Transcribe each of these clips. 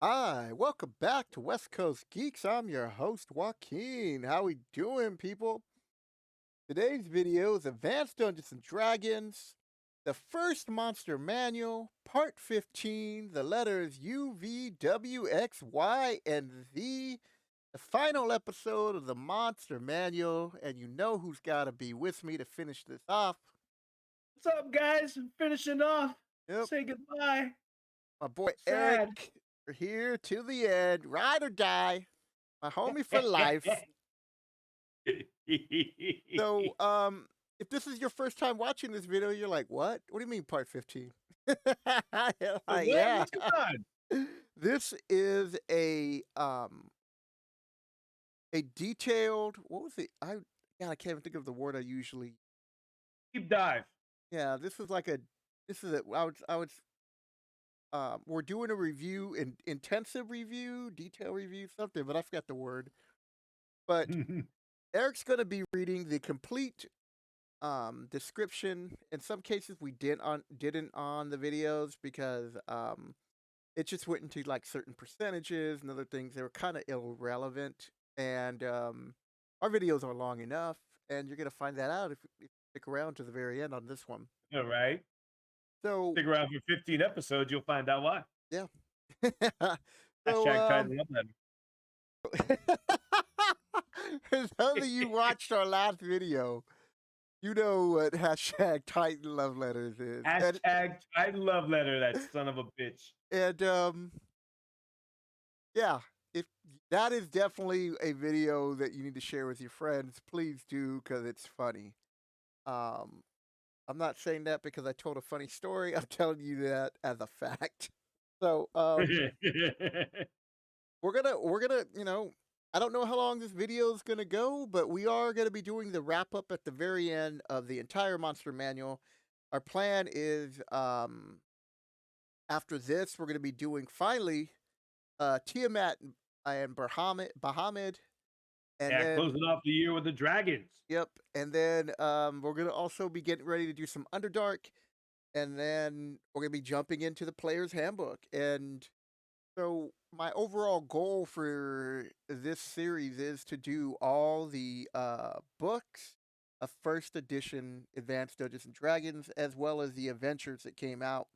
Hi, welcome back to West Coast Geeks. I'm your host, Joaquin. How we doing, people? Today's video is Advanced Dungeons and Dragons, the first monster manual, part 15, the letters U, V, W, X, Y, and Z, the final episode of the monster manual, and you know who's got to be with me to finish this off. What's up, guys? I'm finishing off. Yep, Say goodbye. my boy Sad. Eric, here to the end, ride or die, my homie for life. So, if this is your first time watching this video, you're like, "What? What do you mean part 15?" Like, What? yeah. What's going on? This is a detailed what was it? I can't even think of the word I usually. Deep dive. Yeah, this is like a this is a I would we're doing a review, intensive review, detail review, something, but I forgot the word. But Eric's going to be reading the complete description. In some cases we didn't on the videos because it just went into like certain percentages and other things that were kind of irrelevant. And our videos are long enough, and you're gonna find that out if you stick around to the very end on this one. All right. So Stick around for 15 episodes. You'll find out why. yeah. So Hashtag title up letter. for those of you watched our last video, you know what hashtag Titan love letters is. Hashtag title love letter. That son of a bitch. And yeah, if that is definitely a video that you need to share with your friends, please do because it's funny. Um, I'm not saying that because I told a funny story. I'm telling you that as a fact. So we're gonna I don't know how long this video is gonna go, but we are gonna be doing the wrap up at the very end of the entire monster manual. Our plan is after this we're gonna be doing finally Tiamat and Bahamid, and Yeah, then closing off the year with the dragons. yep, and then we're gonna also be getting ready to do some Underdark, and then we're gonna be jumping into the player's handbook. And so my overall goal for this series is to do all the books of first edition Advanced Dungeons and Dragons, as well as the adventures that came out.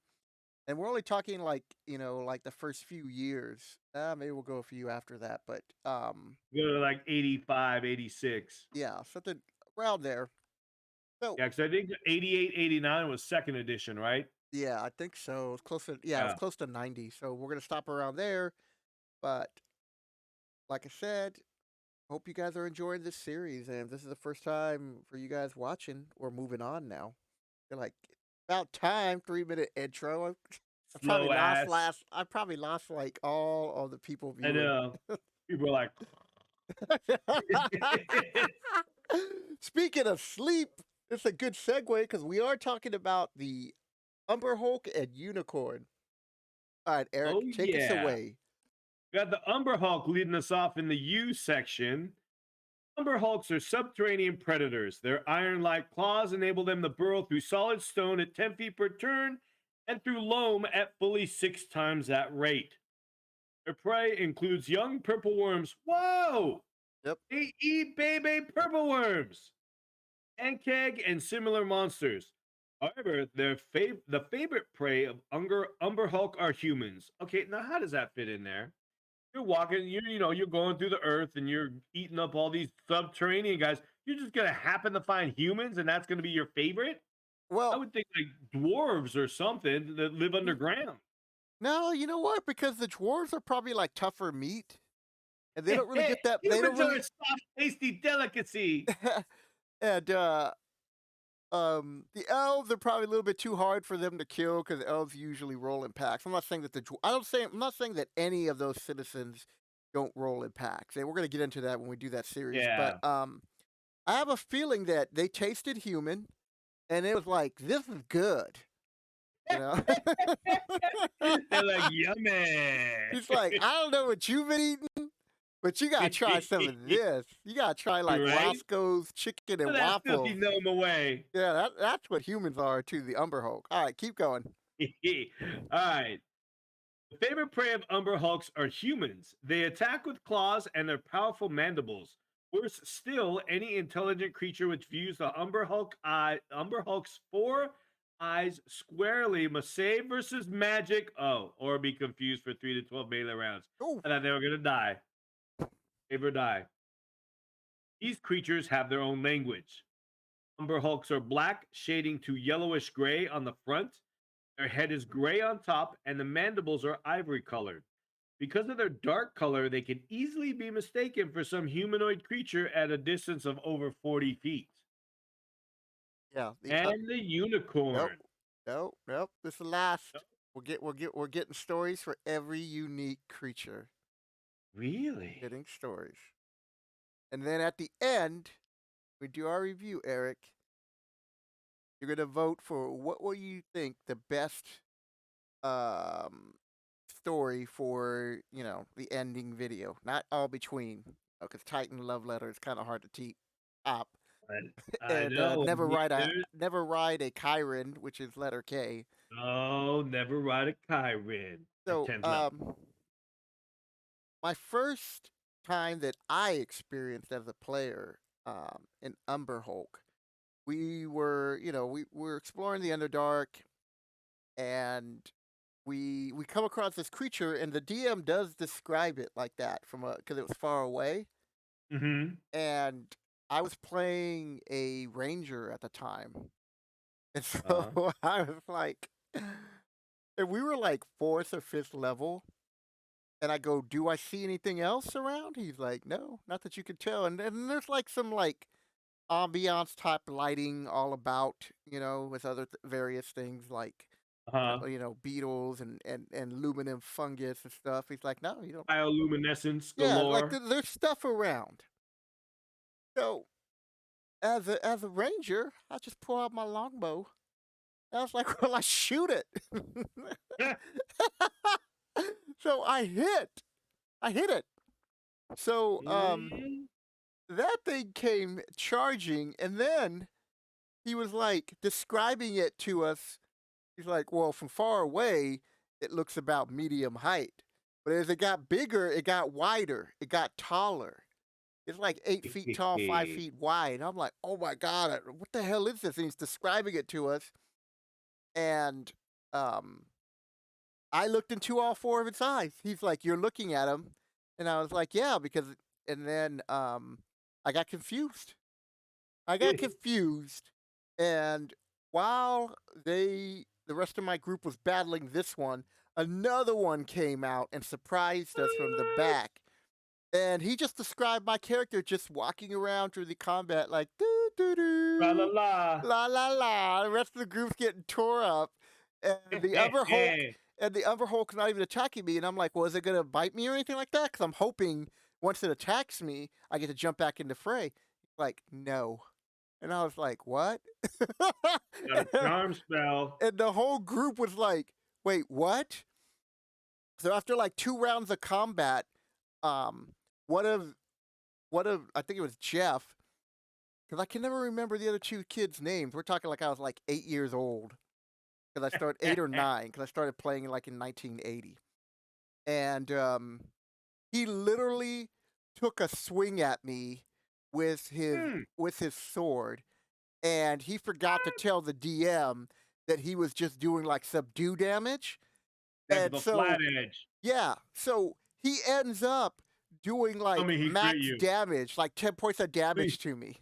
And we're only talking like, like the first few years. Maybe we'll go a few after that, but Go to like 85, 86. yeah, something around there. So Yeah, because I think 88, 89 was second edition, right? yeah, I think so. It's close to it was Yeah. close to 90. So we're gonna stop around there. But like I said, hope you guys are enjoying this series. And if this is the first time for you guys watching, we're moving on now. You're like, about time, 3 minute intro. Slow ass. I probably lost like all of the people I viewing. know. People are like, Speaking of sleep, it's a good segue because we are talking about the Umber Hulk and Unicorn. All right, oh, Eric, take us yeah. away. Got the Umber Hulk leading us off in the U section. Umber Hulks are subterranean predators. Their iron like claws enable them to burrow through solid stone at 10 feet per turn and through loam at fully 6 times that rate. Their prey includes young purple worms. Whoa! Yep. They eat baby purple worms, ankeg, and similar monsters. However, the favorite prey of Umber Hulk are humans. Okay, now how does that fit in there? You're walking, you're going through the earth and you're eating up all these subterranean guys. You're just gonna happen to find humans, and that's gonna be your favorite. I Well, would think like dwarves or something that live n- underground. no, you know what? Because the dwarves are probably like tougher meat, and they don't really get that. They don't Humans are really. a soft, tasty delicacy. And the elves are probably a little bit too hard for them to kill because elves usually roll in packs. I'm not saying that I'm not saying that any of those citizens don't roll in packs. And we're gonna get into that when we do that series. But Yeah. I have a feeling that they tasted human, and it was like, this is good. You know, They're like yummy. he's like, I don't know what you've been eating, but you gotta try some of this. You gotta try like Right? Roscoe's chicken Put and that filthy waffles. gnome away. Yeah, that's what humans are to the Umber Hulk. All right, keep going. All right. The favorite prey of Umber Hulks are humans. They attack with claws and their powerful mandibles. Worse still, any intelligent creature which views the Umber Hulk's four eyes squarely must save versus magic. Oh, or be confused for 3 to 12 melee rounds. Oh, I thought they were gonna die. Save or die. These creatures have their own language. Umber Hulks are black, shading to yellowish gray on the front. Their head is gray on top, and the mandibles are ivory colored. Because of their dark color, they can easily be mistaken for some humanoid creature at a distance of over 40 feet. yeah. And the Nope, unicorn. nope, nope. This is the last. We're getting stories for every unique creature. Really? Getting stories, and then at the end, we do our review. Eric, you're gonna vote for what will you think the best um story for the ending video, not all between, because Titan love letter is kind of hard to top. I And know. never ride a Chiron, which is letter K. Oh, never ride a Chiron at So 10th level. my first time that I experienced as a player in Umber Hulk, we were we were exploring the Underdark, and we come across this creature, and the DM does describe it like that from a because it was far away, Mm-hmm. and I was playing a ranger at the time, and Uh, so I was like, and we were like fourth or fifth level, and I go, "Do I see anything else around?" He's like, "No, not that you could tell." And then there's like some like ambiance type lighting all about, with other various things like uh-huh. beetles and luminum fungus and stuff. He's like, "No, you don't." Bioluminescence Yeah, like galore. there's stuff around. So as a ranger, I just pull out my longbow. I was like, "Well, I shoot it." So I hit it. So Mm. that thing came charging, and then he was like describing it to us. He's like, "Well, from far away, it looks about medium height, but as it got bigger, it got wider, it got taller. It's like 8 feet tall, 5 feet wide." And I'm like, "Oh my god, what the hell is this?" And he's describing it to us, and um, I looked into all four of its eyes. He's like, "You're looking at him," and I was like, "Yeah," because. And then I got confused. And while the rest of my group was battling this one, another one came out and surprised us from the back. And he just described my character just walking around through the combat like doo doo La la doo, la. la la la. The rest of the group's getting tore up, and the Umber Hulk's not even attacking me. And I'm like, "Well, is it gonna bite me or anything like that?" Because I'm hoping once it attacks me, I get to jump back into fray. Like, no. And I was like, "What?" Got a charm spell. And the whole group was like, "Wait, what?" So after like 2 rounds of combat, um, one of I think it was Jeff, because I can never remember the other two kids' names. We're talking like I was like 8 years old because I started 8 or 9 because I started playing like in 1980, and he literally took a swing at me with his Hmm. sword, and he forgot to tell the DM that he was just doing like subdue damage. That's And the flat so, edge. yeah, so he ends up doing Tell like me he crit max you. damage, like 10 points of Please. damage to me.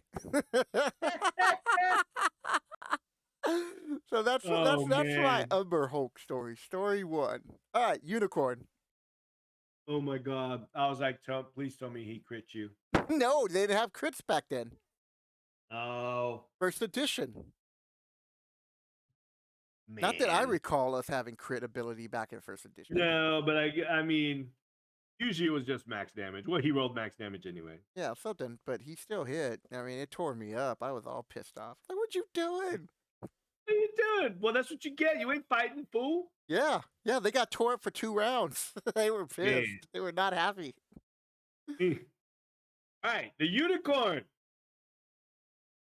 So Oh that's my man. Umber Hulk story. Story one. All right, unicorn. Oh my god. I was like, please tell me he crit you. No, they didn't have crits back then. Oh First edition. Not that I man. recall us having crit ability back in first edition. No, but I mean, usually it was just max damage. Well, he rolled max damage anyway. Yeah, something, but he still hit. I mean, it tore me up. I was all pissed off. Like, what you doing? What are you doing? Well, that's what you get. You ain't fighting, fool. Yeah, yeah, they got tore up for 2 rounds. They were Man. pissed. They were not happy. All right, the unicorn.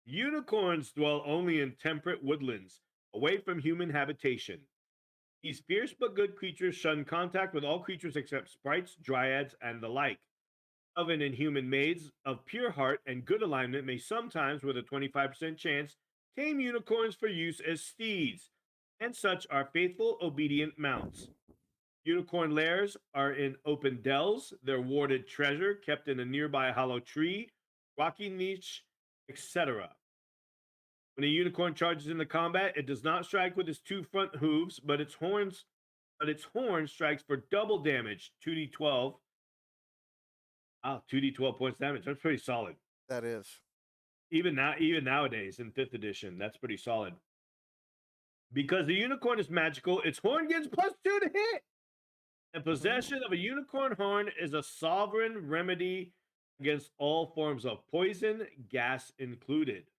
Unicorns dwell only in temperate woodlands, away from human habitation. These fierce but good creatures shun contact with all creatures except sprites, dryads, and the like. Elven and human maids of pure heart and good alignment may sometimes, with a 25% chance, tame unicorns for use as steeds, and such are faithful, obedient mounts. Unicorn lairs are in open dells, their warded treasure kept in a nearby hollow tree, rocky niche, etc. When a unicorn charges into combat, it does not strike with its two front hooves, but its horn strikes for double damage, 2d12. Wow, 2d12 points damage. That's pretty solid. That is. Even nowadays in 5th edition, that's pretty solid. Because the unicorn is magical, its horn gets +2 to hit. And Mhm. possession of a unicorn horn is a sovereign remedy against all forms of poison, gas included.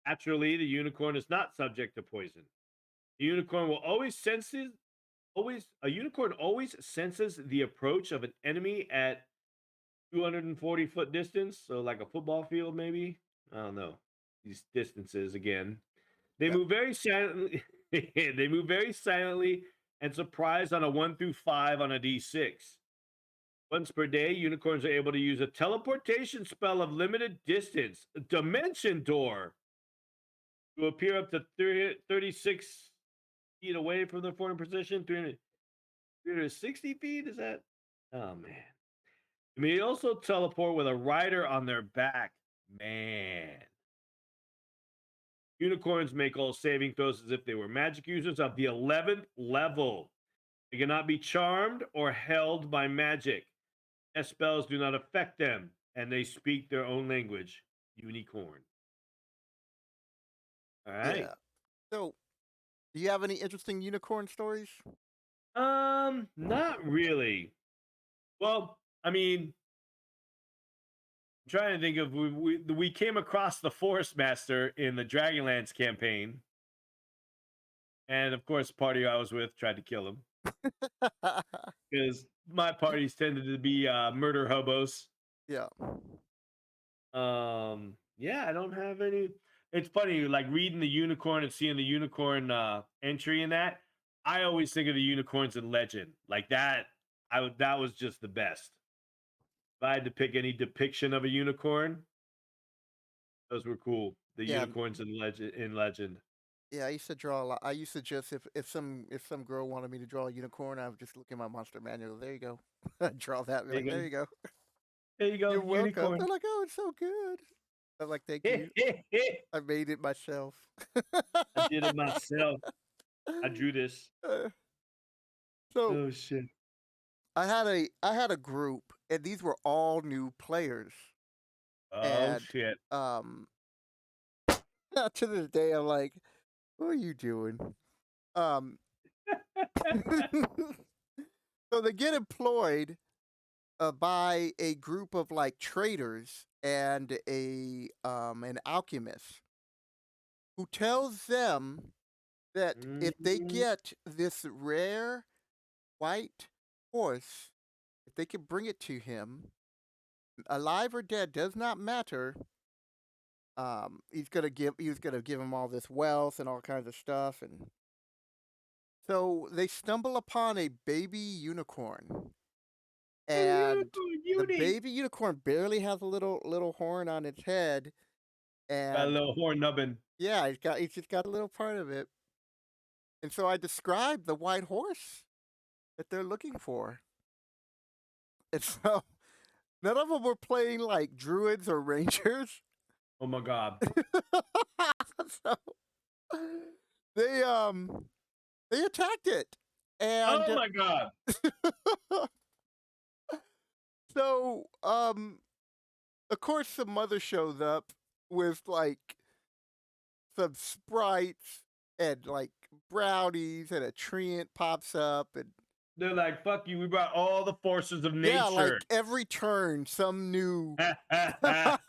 Naturally, the unicorn is not subject to poison. The unicorn will always a unicorn always senses the approach of an enemy at 240-foot distance, so like a football field, maybe. I don't know these distances again. They Yep. move very silently. They move very silently and surprise on a 1 through 5 on a d6. Once per day, unicorns are able to use a teleportation spell of limited distance, a dimension door, to appear up to 36 feet away from their former position. 360 feet? Is that? Oh, man. They may also teleport with a rider on their back. Man. Unicorns make all saving throws as if they were magic users of the 11th level. They cannot be charmed or held by magic. Their spells do not affect them, and they speak their own language. Unicorn. All right. Yeah. So, do you have any interesting unicorn stories? Not really. Well, I mean, I'm trying to think of we came across the Forest Master in the Dragonlance campaign, and of course, the party I was with tried to kill him because my parties tended to be murder hobos. Yeah. Yeah, I don't have any. It's funny, like reading the unicorn and seeing the unicorn entry in that. I always think of the unicorns in Legend, like that. That was just the best. If I had to pick any depiction of a unicorn, those were cool. The Yeah. unicorns in Legend. In Legend, Yeah, I used to draw a lot. I used to just if some girl wanted me to draw a unicorn, I would just look in my monster manual. There you go. I'd draw that. And be there like, you there go. you go. There you go, You're welcome. They're unicorn. like, oh, it's so good. I'm like, thank I you. I made it myself. did it myself. I drew this. Uh, so Oh shit. I had a group, and these were all new players, Oh and shit. um, to this day, I'm like, what are you doing? Um, so they get employed by a group of like traders and a an alchemist who tells them that if they Mhm. get this rare white horse, if they can bring it to him, alive or dead does not matter. He's gonna give him all this wealth and all kinds of stuff, and so they stumble upon a baby unicorn, Baby and unicorn, the uni. baby unicorn barely has a little horn on its head, Got a and little horn nubbin. yeah, he's just got a little part of it. And so I described the white horse that they're looking for. And so none of them were playing like druids or rangers. Oh my god. So they um they attacked it. Oh And my god. so of course the mother shows up with like some sprites and like brownies, and a treant pops up, and They're like, fuck you. We brought all the forces of yeah, like nature. every turn some new The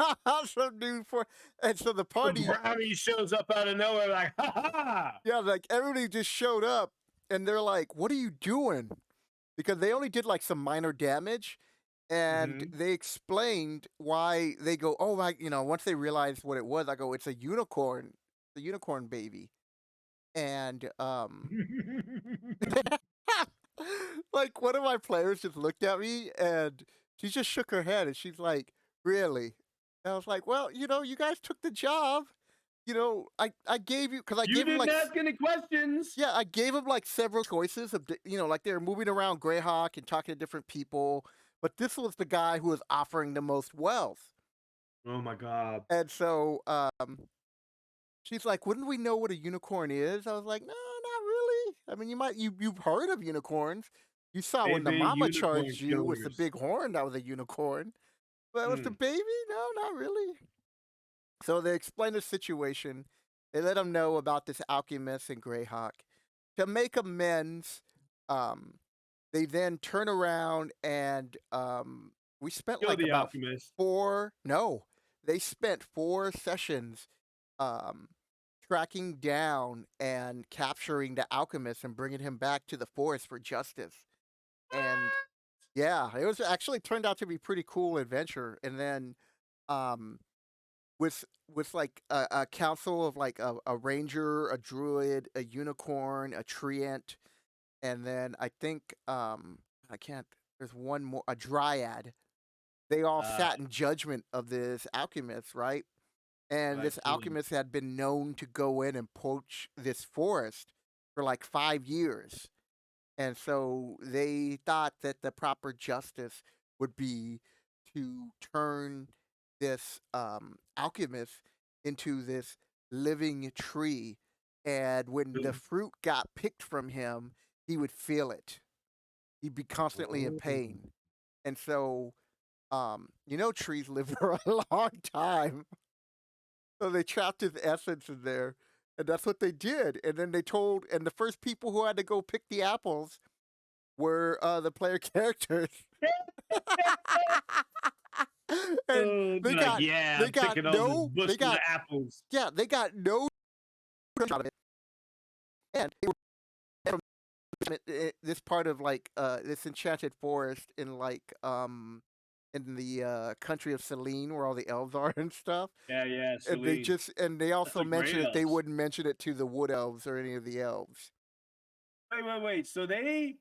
some new for and so the party, brownie shows up out of nowhere, like, ha ha. yeah, like everybody just showed up, and they're like, "What are you doing?" Because they only did like some minor damage, and Hmm. they explained why they go, "Oh my," once they realized what it was, I go, "It's a unicorn, the unicorn baby." and like one of my players just looked at me and she just shook her head and she's like, "Really?" And I was like, "Well, you guys took the job. I gave you because I You gave him didn't like ask any questions. yeah, I gave him like several choices of like they were moving around Greyhawk and talking to different people, but this was the guy who was offering the most wealth. Oh my god. And so she's like, "Wouldn't we know what a unicorn is?" I was like, "No, not really. I mean, you've heard of unicorns. You saw when the Baby mama unicorn charged you with the killers. big horn, that was a unicorn. But with the Mm. baby, no, not really." So they explain the situation. They let him know about this alchemist in Greyhawk. To make amends, um, they then turn around and we spent Kill like the about alchemist. four. No, they spent 4 sessions um, tracking down and capturing the alchemist and bringing him back to the forest for justice. And yeah, it was actually turned out to be pretty cool adventure. And then um, with like a council of like a ranger, a druid, a unicorn, a treant, and then I think I can't. There's one more, a dryad. They all Ah, sat in judgment of this alchemist, right? And I this see. alchemist had been known to go in and poach this forest for like 5 years. And so they thought that the proper justice would be to turn this alchemist into this living tree. And when the fruit got picked from him, he would feel it. He'd be constantly in Oh. pain. And so, trees live for a long time. So they trapped his essence in there. And that's what they did. And then and the first people who had to go pick the apples were the player characters. And Oh, they be like, got yeah, they I'm got picking all this no they bushel of got apples. yeah, they got no out of it. And they were from this part of like this enchanted forest in the country of Selene where all the elves are and stuff. Yeah, yeah, And Celine. they That's also the great mentioned that they elves. wouldn't mention it to the wood elves or any of the elves. Wait, wait, wait. So they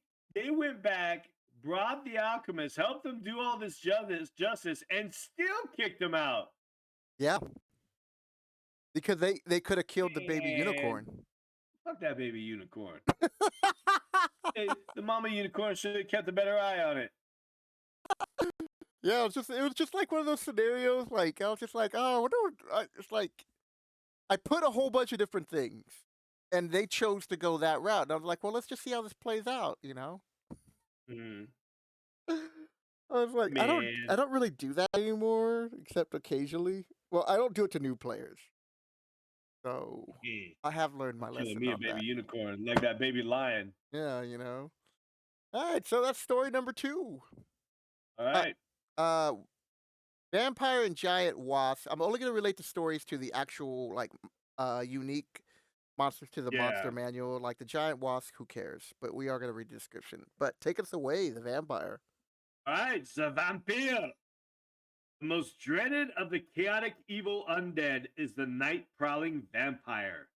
went back, brought the alchemist, helped them do all this justice, and still kicked them out. Yeah, because they could have killed the baby Man, unicorn. fuck that baby unicorn. Hey, the mama unicorn should have kept a better eye on it. Yeah, it was just like one of those scenarios. Like I was just like, oh, it's like I put a whole bunch of different things, and they chose to go that route. And I was like, well, let's just see how this plays out. Mm, I was like, I man, don't really do that anymore, except occasionally. Well, I don't do it to new players, so yeah, I have learned I'm my killing lesson me a on baby that. unicorn like that baby lion. Yeah. All right, so that's story number two. All Uh, right. uh, Vampire and Giant Wasp. I'm only going to relate the stories to the actual like unique monsters to the monster Yeah. manual. Like the giant wasp, who cares? But we are going to read the description. But take us away, the vampire. All right. The vampire. The most dreaded of the chaotic evil undead is the night prowling vampire.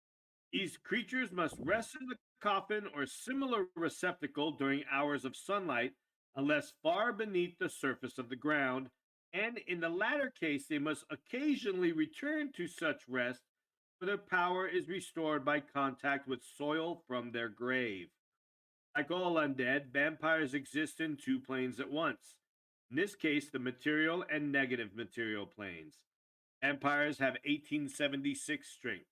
These creatures must rest in the coffin or similar receptacle during hours of sunlight, unless far beneath the surface of the ground. And in the latter case, they must occasionally return to such rest, where their power is restored by contact with soil from their grave. Like all undead, vampires exist in two planes at once. In this case, the material and negative material planes. Vampires have 1876 strength.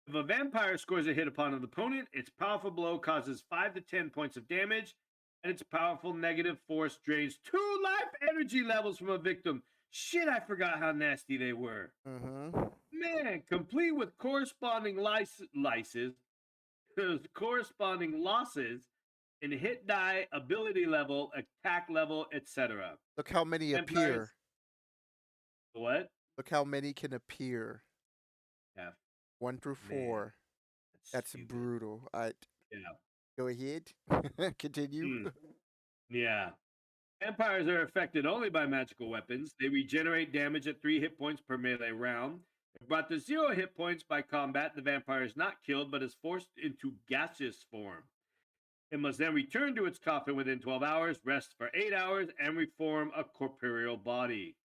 If a vampire scores a hit upon an opponent, its powerful blow causes 5 to 10 points of damage, and its powerful negative force drains 2 life energy levels from a victim. Shit, I forgot how nasty they were. Mm-hmm. Man, complete with corresponding corresponding losses in hit die, ability level, attack level, etc. Look how many Vampires, appear. what? Look how many can appear. Yeah, 1 through 4. man, that's That's stupid. brutal. All right, Yeah. go ahead. Continue. Mm, yeah. Vampires are affected only by magical weapons. They regenerate damage at 3 hit points per melee round. If brought to 0 hit points by combat, the vampire is not killed but is forced into gaseous form. It must then return to its coffin within 12 hours, rest for 8 hours, and reform a corporeal body.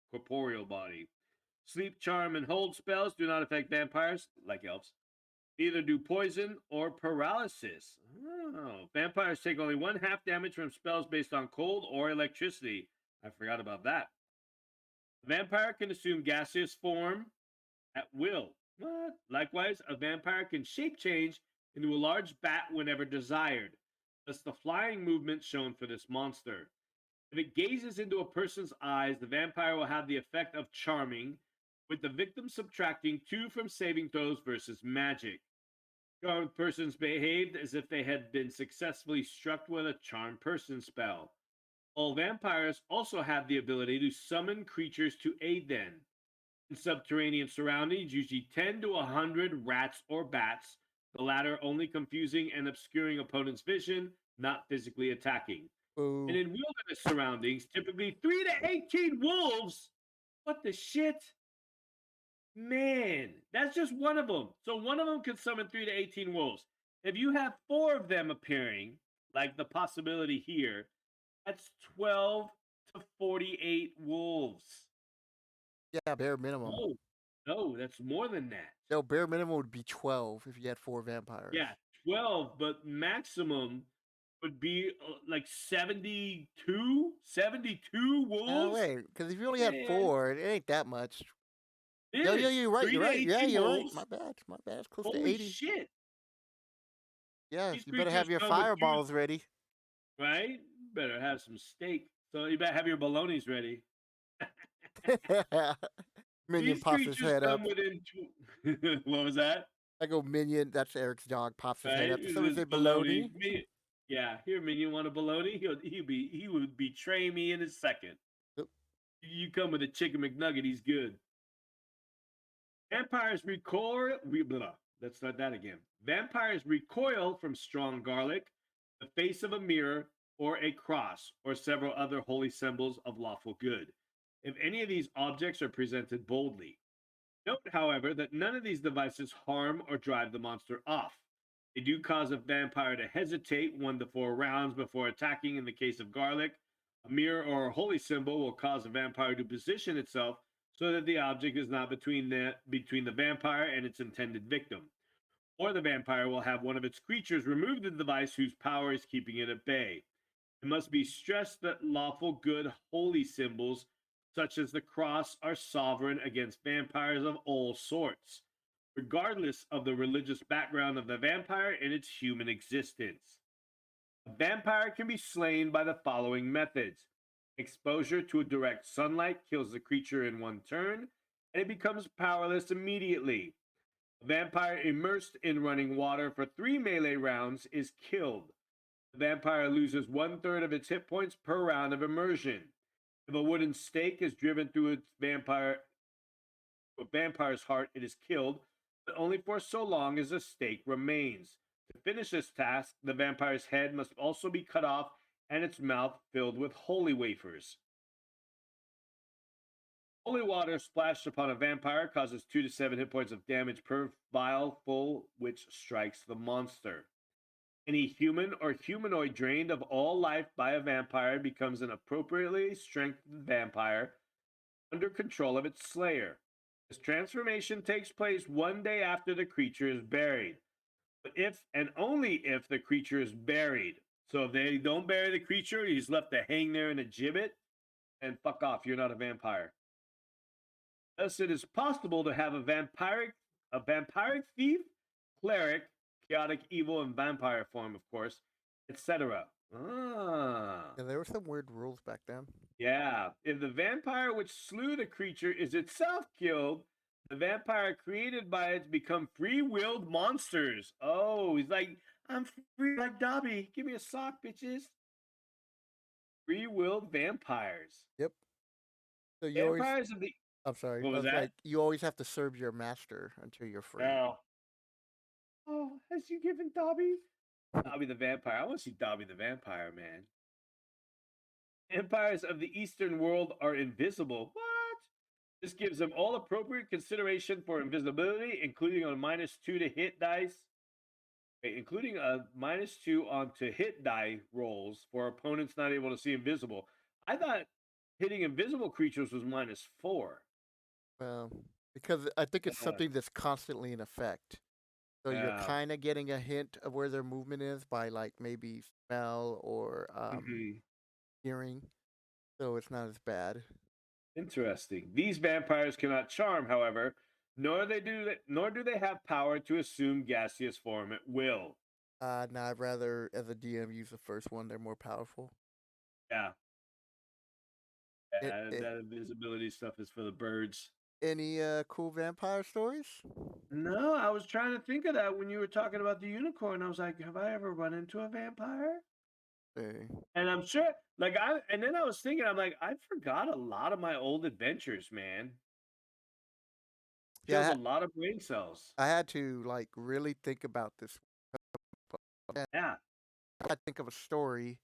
Sleep, charm, and hold spells do not affect vampires, like elves. Neither do poison or paralysis. Oh, vampires take only 1/2 damage from spells based on cold or electricity. I forgot about that. A vampire can assume gaseous form at will. What? Likewise, a vampire can shape change into a large bat whenever desired. Thus, the flying movement shown for this monster. If it gazes into a person's eyes, the vampire will have the effect of charming, with the victim subtracting 2 from saving throws versus magic. Charmed persons behaved as if they had been successfully struck with a charmed person spell. All vampires also have the ability to summon creatures to aid them. In subterranean surroundings, usually 10 to 100 rats or bats, the latter only confusing and obscuring opponent's vision, not physically attacking. And Ooh. in wilderness surroundings, typically 3 to 18 wolves. What the shit? Man, that's just one of them. So one of them could summon 3 to 18 wolves. If you have 4 of them appearing, like the possibility here, that's 12 to 48 wolves. Yeah, bare minimum. No, no, that's more than that. No, bare minimum would be 12 if you had 4 vampires. Yeah, 12, but maximum would be like 72 No wolves. way, because if you only had Man, 4, it ain't that much. it Yeah, yeah, is you're right, 3 you're to right. Yeah, 18 you're right. wolves. My bad. It's close to Holy 80. shit. Yeah, These you better creatures have your come with two, fireballs ready. right? Better have some steak. So you better have your balonies ready. Minion These pops his creatures head come up. within two. What was that? I go Minion, that's Eric's dog, pops his head Right? up. This So is is it baloney. baloney? Yeah, here, man. You want a baloney? He would betray me in a second. Oop. You come with a chicken McNugget, he's good. Vampires recoil. Let's start that again. Vampires recoil from strong garlic, the face of a mirror, or a cross, or several other holy symbols of lawful good, if any of these objects are presented boldly. Note, however, that none of these devices harm or drive the monster off. They do cause a vampire to hesitate 1 to 4 rounds before attacking in the case of garlic. A mirror or a holy symbol will cause a vampire to position itself so that the object is not between the vampire and its intended victim. Or the vampire will have one of its creatures remove the device whose power is keeping it at bay. It must be stressed that lawful good holy symbols, such as the cross, are sovereign against vampires of all sorts, regardless of the religious background of the vampire and its human existence. A vampire can be slain by the following methods. Exposure to direct sunlight kills the creature in 1 turn, and it becomes powerless immediately. A vampire immersed in running water for 3 melee rounds is killed. The vampire loses 1/3 of its hit points per round of immersion. If a wooden stake is driven through a vampire's heart, it is killed, but only for so long as the stake remains. To finish this task, the vampire's head must also be cut off and its mouth filled with holy wafers. Holy water splashed upon a vampire causes 2 to 7 hit points of damage per vial full, which strikes the monster. Any human or humanoid drained of all life by a vampire becomes an appropriately strengthened vampire under control of its slayer. This transformation takes place 1 day after the creature is buried. But if and only if the creature is buried. So if they don't bury the creature, he's left to hang there in a gibbet, and fuck off, you're not a vampire. Thus, it is possible to have a vampiric thief, cleric, chaotic evil and vampire form, of course, etc. Yeah, there were some weird rules back then. Yeah. If the vampire which slew the creature is itself killed, the vampire created by it become free-willed monsters. Oh, he's like, I'm free like Dobby. Give me a sock, bitches. Free-willed vampires. Yep. So you always, Vampires of the I'm sorry, What I was was like, that? you always have to serve your master until you're free. Oh. Oh, has you given Dobby? Dobby the vampire. I want to see Dobby the vampire, man. Vampires of the Eastern world are invisible. What? This gives them all appropriate consideration for invisibility, including on -2 to hit dice, including a -2 on to hit die rolls for opponents not able to see invisible. I thought hitting invisible creatures was -4. Well, because I think it's Yeah. something that's constantly in effect. So you're Yeah. kind of getting a hint of where their movement is by like maybe smell or Mhm. hearing. So it's not as bad. Interesting. These vampires cannot charm, however, nor do they have power to assume gaseous form at will. No, I'd rather, as a DM, use the first one. They're more powerful. Yeah. It, Yeah, it, that invisibility stuff is for the birds. any cool vampire stories? No, I was trying to think of that when you were talking about the unicorn. I was like, have I ever run into a vampire? Eh, And I'm sure, and then I was thinking, I'm like, I forgot a lot of my old adventures, man. Yeah, Kills a lot of brain cells. I had to like really think about this. And Yeah. I think of a story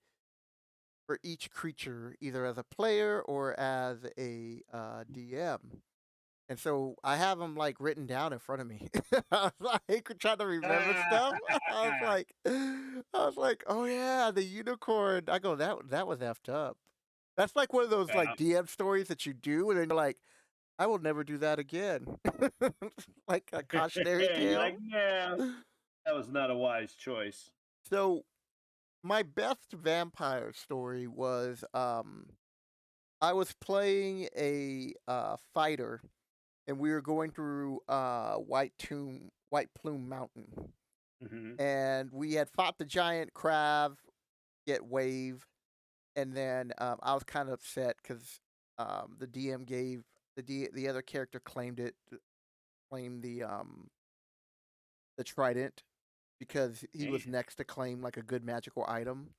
for each creature, either as a player or as a DM. And so I have them like written down in front of me. I was like trying to remember stuff. I was like, oh yeah, the unicorn. I go, that was effed up. That's like one of those like Yeah. DM stories that you do, and then you're like, I will never do that again. Like a cautionary You're like, tale. yeah, that was not a wise choice. So my best vampire story was I was playing a fighter, and we were going through White Plume Mountain, Hmm. and we had fought the giant crab, get wave, and then I was kind of upset because the DM gave the other character claimed the trident because he was Man. next to claim like a good magical item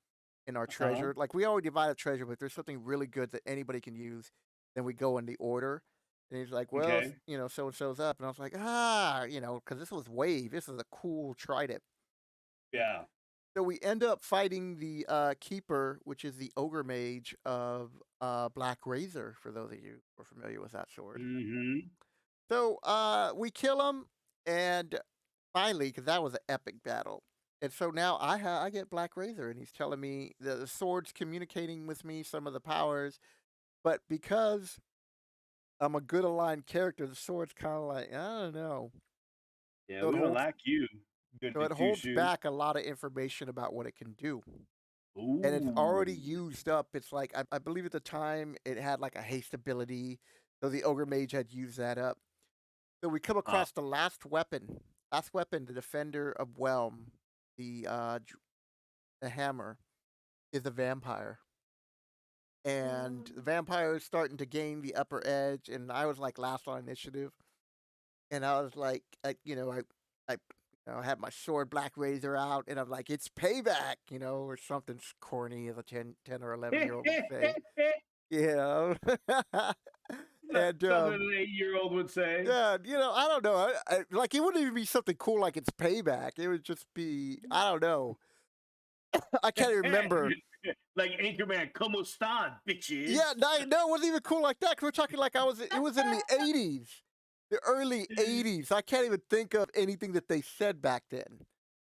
in our Uh-huh. treasure. Like we already divided treasure, but if there's something really good that anybody can use, then we go in the order. And he's like, well, Okay. so and so's up, and I was like, because this was wave. This is a cool trident. Yeah. So we end up fighting the keeper, which is the ogre mage of Black Razor. For those of you who are familiar with that sword. Hmm. So we kill him, and finally, because that was an epic battle. And so now I get Black Razor, and he's telling me the sword's communicating with me some of the powers, but because I'm a good aligned character, the sword's kind of like I don't know. Yeah, So it we don't holds like you, goody two holds shoes. back a lot of information about what it can do, and it's Ooh. already used up. It's like I believe at the time it had like a haste ability, so the ogre mage had used that up. So we come Uh, across the last weapon. Last weapon, the defender of Whelm, the the hammer, is a vampire. And the vampire is starting to gain the upper edge, and I was like last on initiative, and I was like, I had my sword Black Razor out, and I'm like, it's payback, or something corny as a 10 or 11-year-old would say, you know, and something an 8-year-old would say. yeah, I don't know, like it wouldn't even be something cool like it's payback. It would just be, I don't know, I can't remember. Like Anchorman, como están, Yeah, bitches? no, it wasn't even cool like that. 'Cause we're talking like it was in the 80s, the early 80s. I can't even think of anything that they said back then,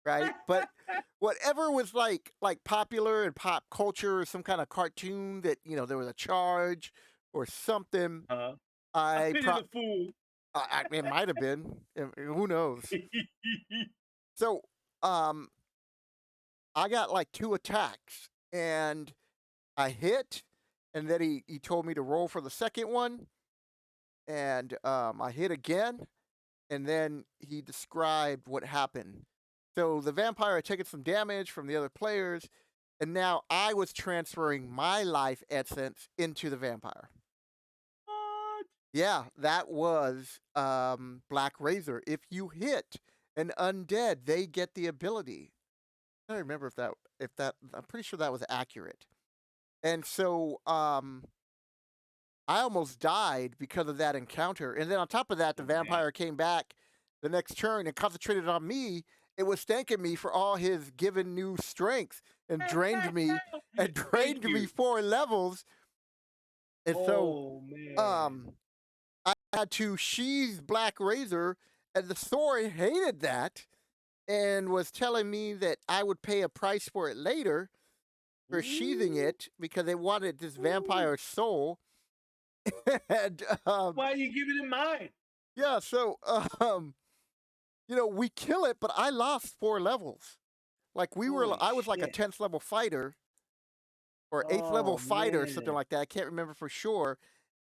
right? But whatever was like popular in pop culture or some kind of cartoon that, there was a charge or something, Huh? I I pity pro the fool. it might have been. Who knows? So, um, I got like two attacks and I hit, and then he told me to roll for the second one, and I hit again, and then he described what happened. So the vampire had taken some damage from the other players, and now I was transferring my life essence into the vampire. What? Yeah, that was Black Razor. If you hit an undead, they get the ability. I don't remember if that I'm pretty sure that was accurate. And so I almost died because of that encounter. And then on top of that, the Oh, man. vampire came back the next turn and concentrated on me. It was thanking me for all his given new strength and drained me and Thank drained me you. 4 levels. And so Oh, man. um had to sheathe Black Razor, and the store hated that and was telling me that I would pay a price for it later for sheathing Ooh, it because they wanted this ooh. vampire soul. and Why you give it in mine? yeah, so we kill it, but I lost 4 levels. Like Holy I was like a shit. 10th level fighter or 8th level Oh fighter, something man, like that. I can't remember for sure.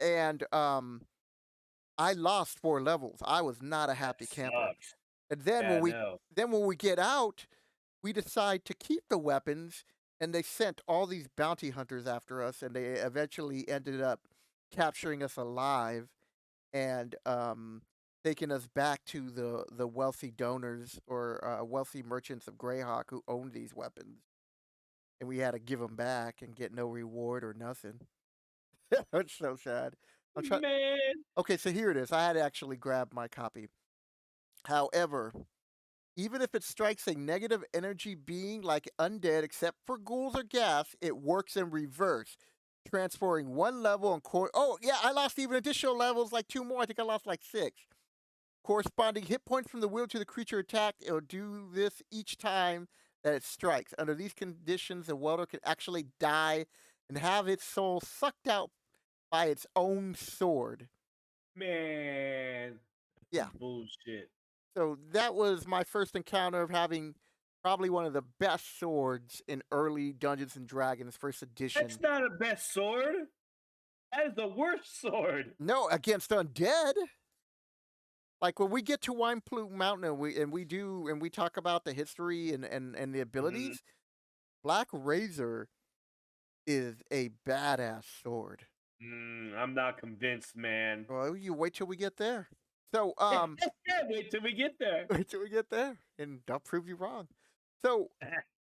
And I lost 4 levels. I was not a that happy camper. sucks. And then Yeah, no. when we get out, we decide to keep the weapons, and they sent all these bounty hunters after us, and they eventually ended up capturing us alive and taking us back to the wealthy donors or wealthy merchants of Greyhawk who owned these weapons, and we had to give them back and get no reward or nothing. It's so sad. I'm trying. Man, Okay, so here it is. I had to actually grab my copy. However, even if it strikes a negative energy being like undead, except for ghouls or gas, it works in reverse, transferring 1 level and Oh yeah, I lost even additional levels, like 2 more. I think I lost like 6. Corresponding hit points from the wheel to the creature attacked. It'll do this each time that it strikes. Under these conditions, the welder can actually die and have its soul sucked out by its own sword. man, that's Yeah. some bullshit. So that was my first encounter of having probably one of the best swords in early Dungeons and Dragons first That's edition. not a best sword. That is the worst sword. No, against undead. Like when we get to Wine Plume Mountain and we talk about the history and the Mhm. abilities, Black Razor is a badass sword. I'm not convinced, man. Well, you wait till we get there. So Wait till we get there. wait till we get there, and I'll prove you wrong. So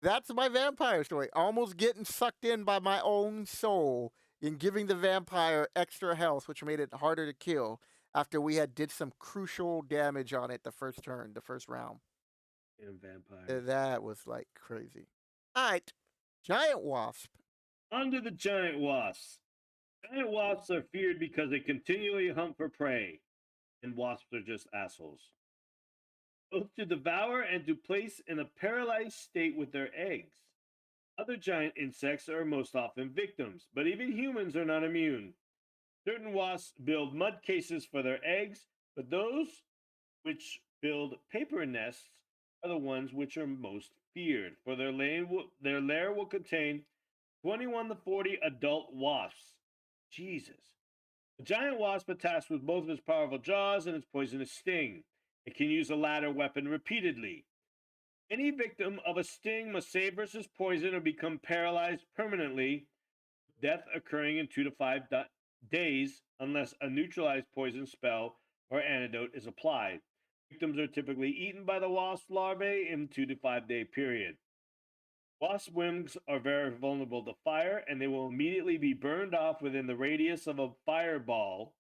that's my vampire story. Almost getting sucked in by my own soul and giving the vampire extra health, which made it harder to kill after we had did some crucial damage on it the first turn, the first round. Damn vampires. That was like crazy. All right, giant wasp. Under the giant wasps. Giant wasps are feared because they continually hunt for prey, and wasps are just assholes. Both to devour and to place in a paralyzed state with their eggs. Other giant insects are most often victims, but even humans are not immune. Certain wasps build mud cases for their eggs, but those which build paper nests are the ones which are most feared, for their lair will contain 21 to 40 adult wasps. Jesus. A giant wasp attacks with both of its powerful jaws and its poisonous sting. It can use the latter weapon repeatedly. Any victim of a sting must save versus poison or become paralyzed permanently, death occurring in 2 to 5 days unless a neutralized poison spell or antidote is applied. Victims are typically eaten by the wasp larvae in 2 to 5 day period. Wasp wings are very vulnerable to fire, and they will immediately be burned off within the radius of a fireball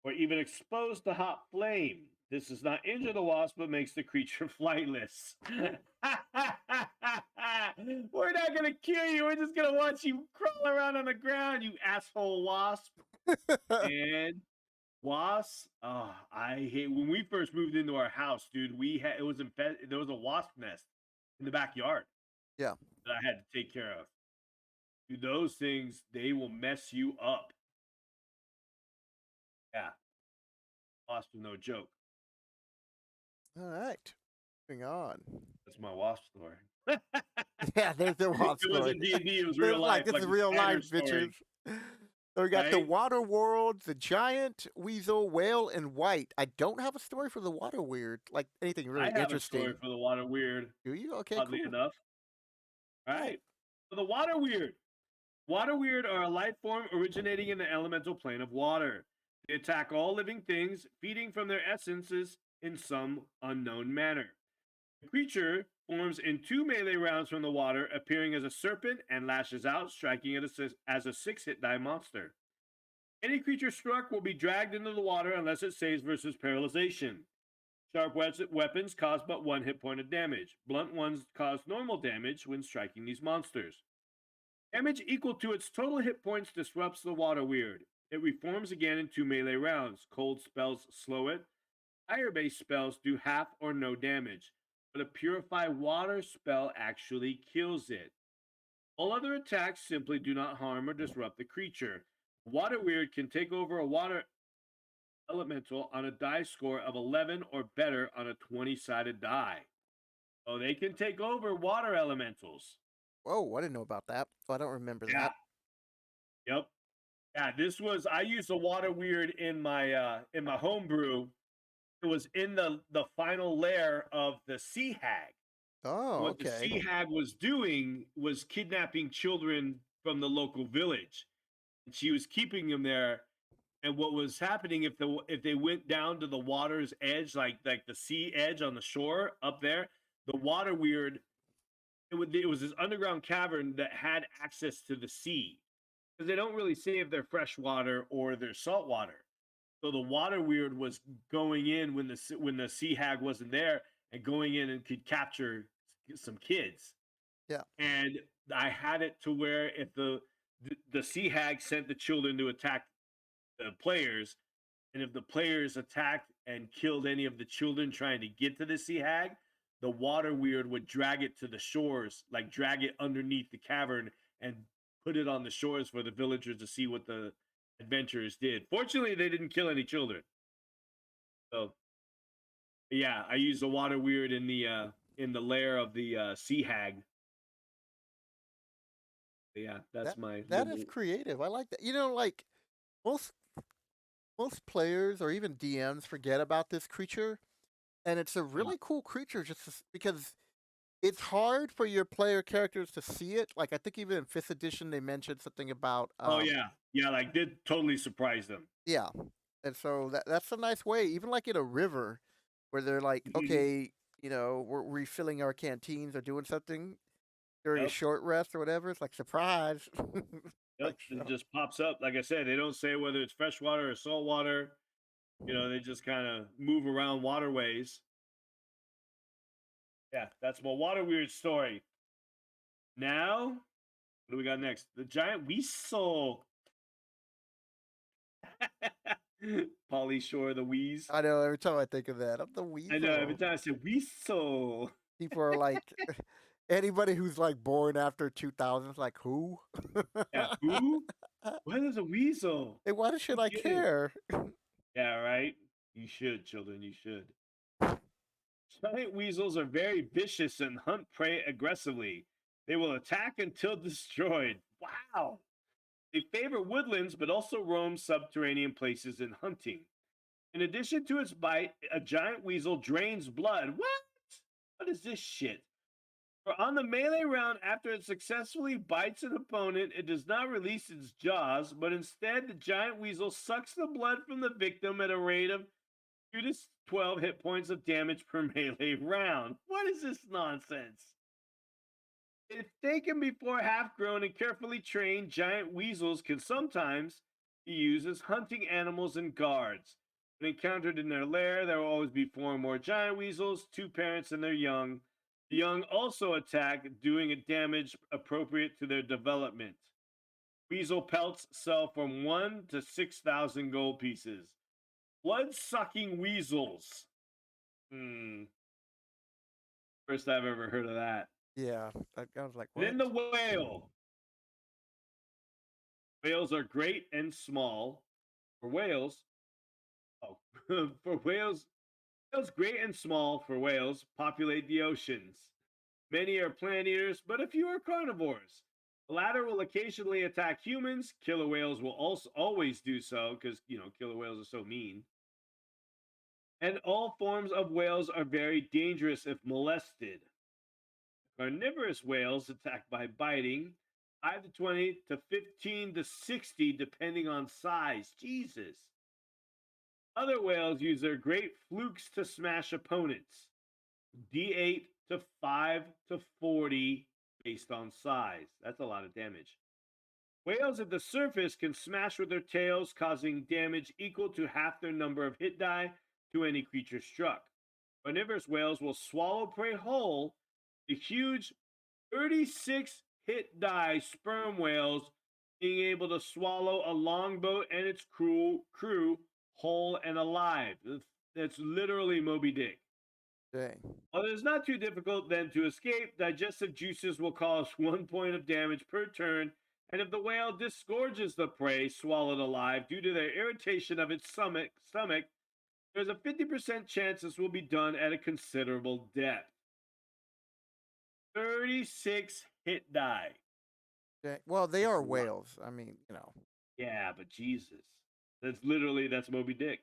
or even exposed to hot flame. This does not injure the wasp, but makes the creature flightless. We're not going to kill you. We're just going to watch you crawl around on the ground, you asshole wasp. And wasps, oh, I hate when we first moved into our house, dude. There was a wasp nest in the backyard Yeah. that I had to take care of. Dude, those things, they will mess you up. Yeah, wasps are no joke. All right. Moving on. That's my wasp story. Yeah, there's the wasp It story. wasn't D&D, it was It's real like life, this like is a real life, standard bitches. story, So we got the right? water world, the giant weasel, whale, and white. I don't have a story for the water weird, like anything I really have a story interesting. for the water weird, Do you? Okay, oddly cool. enough. All All right. right. So the water weird. Water weird are a life form originating in the elemental plane of water. They attack all living things, feeding from their essences in some unknown manner. The creature forms in 2 melee rounds from the water, appearing as a serpent and lashes out, striking it as a 6-hit die monster. Any creature struck will be dragged into the water unless it saves versus paralyzation. Sharp weapons cause but 1 hit point of damage. Blunt ones cause normal damage when striking these monsters. Damage equal to its total hit points disrupts the water weird. It reforms again in 2 melee rounds. Cold spells slow it. Fire based spells do half or no damage, but a Purify Water spell actually kills it. All other attacks simply do not harm or disrupt the creature. Water Weird can take over a water elemental on a die score of 11 or better on a 20-sided die. So they can take over water elementals. Whoa, I didn't know about that. Oh, I don't remember Yeah. that. Yep. Yeah, this was I used a water weird in my homebrew. It was in the final lair of the sea hag. Oh, What the okay. sea hag was doing was kidnapping children from the local village. And she was keeping them there. And what was happening if they went down to the water's edge, like the sea edge on the shore up there, the water weird it was this underground cavern that had access to the sea because they don't really say if they're freshwater or they're saltwater. So the water weird was going in when the sea hag wasn't there and going in and could capture some kids. Yeah. And I had it to where if the sea hag sent the children to attack the players, and if the players attacked and killed any of the children trying to get to the sea hag, the water weird would drag it to the shores, like drag it underneath the cavern and put it on the shores for the villagers to see what the adventurers did. Fortunately, they didn't kill any children. So yeah, I used the water weird in the lair of the sea hag. Yeah, that's That my that is little creative. I like that. Like most most players or even DMs forget about this creature, and it's a yeah. really cool creature because it's hard for your player characters to see it. Like I think even in fifth edition they mentioned something about Oh yeah. Yeah, like did totally surprise them. yeah. And so that's a nice way, even like in a river where they're like, Mhm. okay, we're refilling our canteens or doing something during a Yep. short rest or whatever. It's like surprise. Yep, like it so. just pops up. Like I said, they don't say whether it's freshwater or saltwater. You know, they just kind of move around waterways. Yeah, that's my water weird story. Now, what do we got next? The giant weasel. Polly Shore, the wheeze. I know every time I think of that, I'm the I know. Every weasel. time I say weasel, People are like, anybody who's like born after 2000 is like, who? yeah, who? What is a weasel? Hey, why Who should I get it? care? Yeah, right. You should, children. You should. Giant weasels are very vicious and hunt prey aggressively. They will attack until destroyed. Wow. They favor woodlands, but also roam subterranean places in hunting. In addition to its bite, a giant weasel drains blood. What? What is this shit? For on the melee round, after it successfully bites an opponent, it does not release its jaws, but instead the giant weasel sucks the blood from the victim at a rate of 2 to 12 hit points of damage per melee round. What is this nonsense? If taken before half grown and carefully trained, giant weasels can sometimes be used as hunting animals and guards. When encountered in their lair, there will always be four or more giant weasels, two parents and their young. The young also attack, doing a damage appropriate to their development. Weasel pelts sell from 1 to 6,000 gold pieces. Blood sucking weasels. Hmm. First I've ever heard of that. Yeah, I was like, what? Then the whale. Whales are great and small. For whales, oh, for whales great and small for whales populate the oceans. Many are plant eaters, but a few are carnivores. The latter will occasionally attack humans. Killer whales will also always do so because killer whales are so mean. And all forms of whales are very dangerous if molested. Carnivorous whales attack by biting 5 to 20 to 15 to 60, depending on size. Jesus. Other whales use their great flukes to smash opponents. D8 to 5 to 40 based on size. That's a lot of damage. Whales at the surface can smash with their tails, causing damage equal to half their number of hit die to any creature struck. Carnivorous whales will swallow prey whole. The huge 36 hit die sperm whales being able to swallow a longboat and its crew whole and alive. That's literally Moby Dick. Dang. While it is not too difficult then to escape, digestive juices will cause 1 point of damage per turn, and if the whale disgorges the prey swallowed alive due to the irritation of its stomach, there's a 50% chance this will be done at a considerable depth. 36 hit die. Dang. Well, they That's are a lot. whales. I mean, Yeah, but Jesus. That's Moby Dick.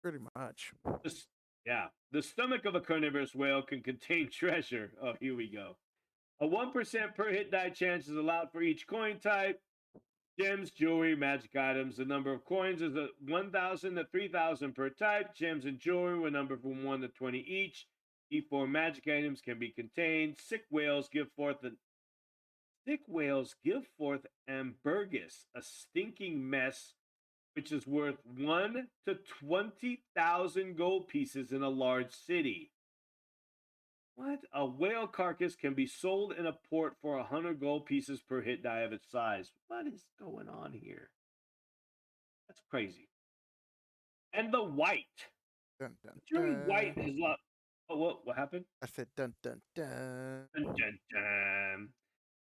pretty much. The s- yeah. The stomach of a carnivorous whale can contain treasure. Oh, here we go. A 1% per hit die chance is allowed for each coin type. Gems, jewelry, magic items. The number of coins is 1,000 to 3,000 per type. Gems and jewelry will number from 1 to 20 each. E4 magic items can be contained. Sick whales give forth ambergris, a stinking mess, which is worth 1 to 20,000 gold pieces in a large city. What? A whale carcass can be sold in a port for 100 gold pieces per hit die of its size. What is going on here? That's crazy. And the white. Dun dun The term white has dun. lot. Oh, what happened? I said dun dun dun. Dun, dun, dun.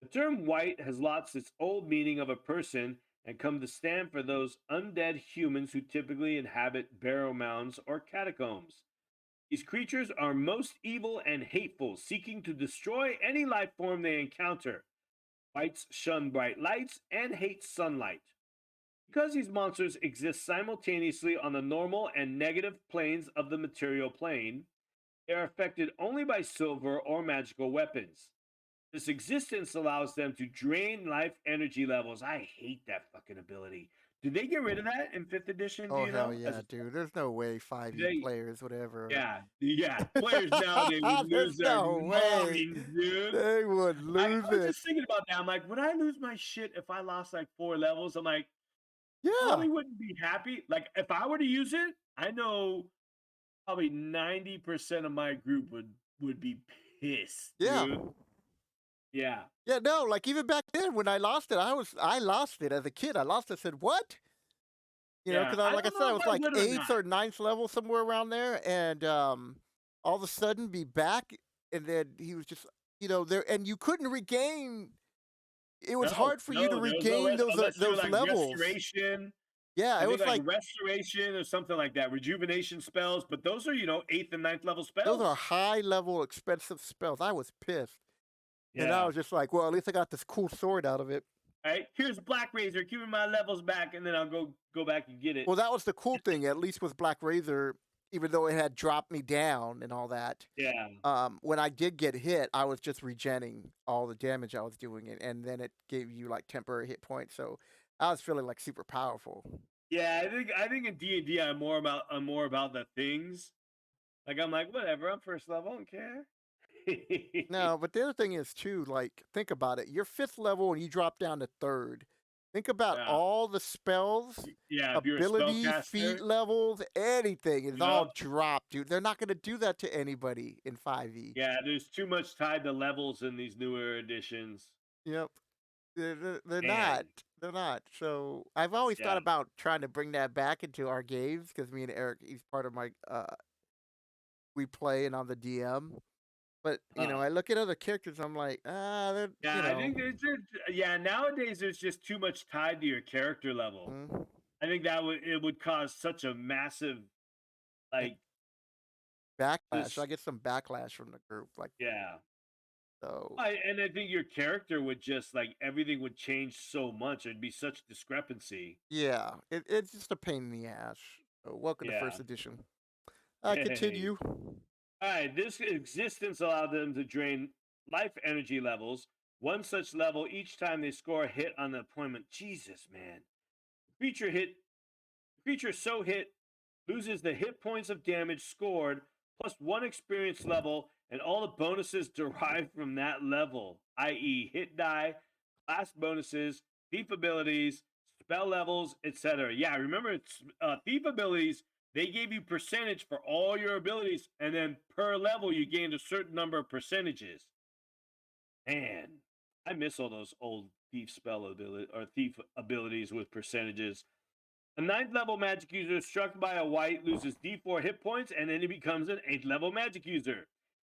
The term white has lost its old meaning of a person and come to stand for those undead humans who typically inhabit burial mounds or catacombs. These creatures are most evil and hateful, seeking to destroy any life form they encounter. Whites shun bright lights and hate sunlight. Because these monsters exist simultaneously on the normal and negative planes of the material plane, they are affected only by silver or magical weapons. This existence allows them to drain life energy levels. I hate that fucking ability. Did they get rid of that in 5th edition? Do Oh you hell know? As yeah, a dude. There's no way 5e they players would ever. yeah. Players nowadays would lose There's their no way minds, dude. they would I lose was it. just thinking about that. I'm like, would I lose my shit if I lost like 4 levels? I'm like, Yeah, probably wouldn't be happy. Like, if I were to use it, I know probably 90% of my group would be pissed, yeah, dude. Yeah. yeah. No, like even back then when I lost it, I lost it as a kid. I lost it. I said what? Yeah. Because I like I don't said, know I if was I like would or eighth not. or ninth level somewhere around there, and all of a sudden be back, and then he was just there, and you couldn't regain. It was No, hard for you to no, there was no regain rest unless you're those like levels. restoration. Yeah, I it think was like like restoration or something like that, rejuvenation spells, but those are, 8th and ninth level those are spells. high level expensive spells. I was pissed. And I Yeah. was just like, well, at least I got this cool sword out of it. Right. Here's Black Razor. Give me my levels back, and then I'll go back and get it. Well, that was the cool thing, at least with Black Razor, even though it had dropped me down and all that. Yeah. When I did get hit, I was just regenning all the damage I was doing, and then it gave you like temporary hit points. So I was feeling like super powerful. Yeah, I think in D&D I'm more about the things. Like I'm like, whatever, I'm first level, I don't care. No, but the other thing is too, like, think about it. You're fifth level and you drop down to third. Think about Yeah. all the spells, Yeah, if you're a abilities, feat spellcaster, levels, anything is yep. all dropped, dude. They're not gonna do that to anybody in 5e. Yeah, there's too much tied to levels in these newer editions. Yep. They're not. Man. They're not. So I've always Yeah. thought about trying to bring that back into our games because me and Eric, he's part of my we play and I'm the DM. But Uh, I look at other characters, I'm like, they're yeah, I think yeah, nowadays there's just too much tied to your character level. mm, I think it would cause such a massive like like backlash. I just get some backlash from the group, like yeah. so. And I think your character would just like everything would change so much. It'd be such discrepancy. Yeah, it's just a pain in the ass. So welcome to Yeah. first edition. I Hey. continue. All right. This existence allowed them to drain life energy levels. One such level each time they score a hit on the appointment. Jesus, man. Creature hit Creature so hit loses the hit points of damage scored plus 1 experience level and all the bonuses derived from that level, i.e., hit die, class bonuses, thief abilities, spell levels, etc. Yeah, remember it's thief abilities. They gave you percentage for all your abilities, and then per level you gained a certain number of percentages. Man, I miss all those old thief spell ability or thief abilities with percentages. A ninth level magic user struck by a white loses D4 hit points and then he becomes an 8th level magic user.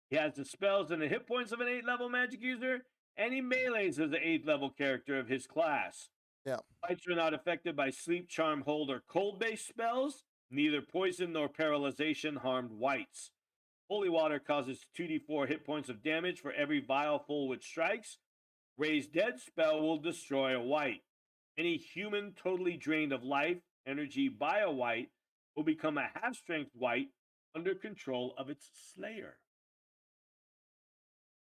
He has the spells and the hit points of an 8th level magic user, and he melees as an 8th level character of his class. Yeah. Fights are not affected by sleep, charm, hold, or cold based spells. Neither poison nor paralyzation harmed whites. Holy water causes 2d4 hit points of damage for every vial full which strikes. Raise dead spell will destroy a white. Any human totally drained of life energy by a white will become a half strength white under control of its slayer.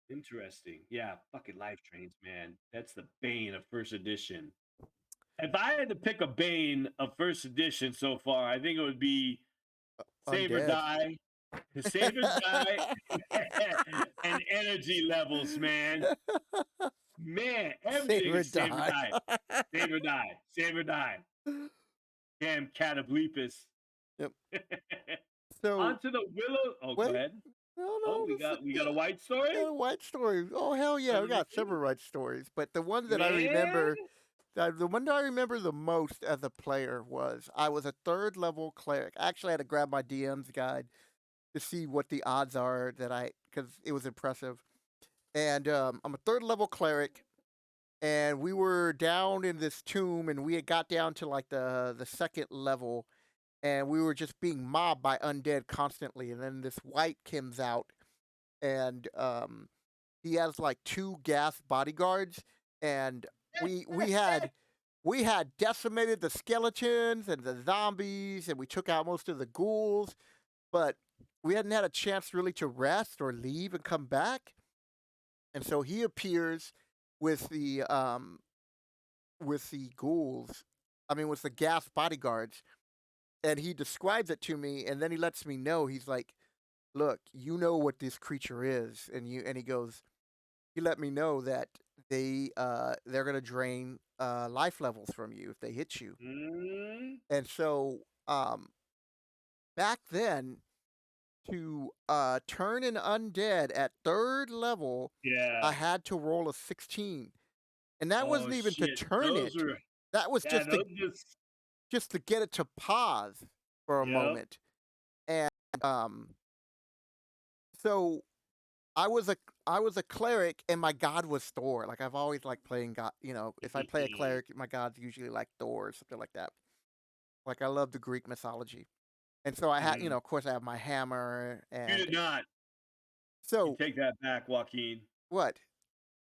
Interesting. Yeah, fucking life trains, man. That's the bane of first edition. If I had to pick a bane of first edition so far, I think it would be save or Undead. die, save or die, and energy levels, man. Man, Save everything or is save or die. die, save or die, save or die. Damn Catoblepus. Yep. So Onto the willow. Oh, go wait, ahead. no, Oh, no, we got a white story. got a white story. Oh hell yeah, we got Alrighty. several white stories. But the one that I Man. remember, the one that I remember the most as a player was I was a third level cleric. I actually had to grab my DM's guide to see what the odds are that because it was impressive. And I'm a third level cleric, and we were down in this tomb, and we had got down to like the second level, and we were just being mobbed by undead constantly. And then this white comes out, and he has like two gas bodyguards, and we had decimated the skeletons and the zombies, and we took out most of the ghouls, but we hadn't had a chance really to rest or leave and come back. And so he appears with the ghouls, I mean with the gas bodyguards, and he describes it to me, and then he lets me know. He's like, "Look, you know what this creature is," and he goes, he let me know that they're gonna drain life levels from you if they hit you. Mm, And so back then, to turn an undead at third level, I yeah. had to roll a 16, and that Oh wasn't even to shit. turn Those it. are That was yeah. Those just just to get it to pause for a yep. moment. And um, so I was a cleric, and my god was Thor. Like I've always liked playing god. If I play a cleric, my god's usually like Thor or something like that. Like I love the Greek mythology, and so I had, Mhm. of course, I have my hammer, You and did not. You so take that back, Joaquin. what?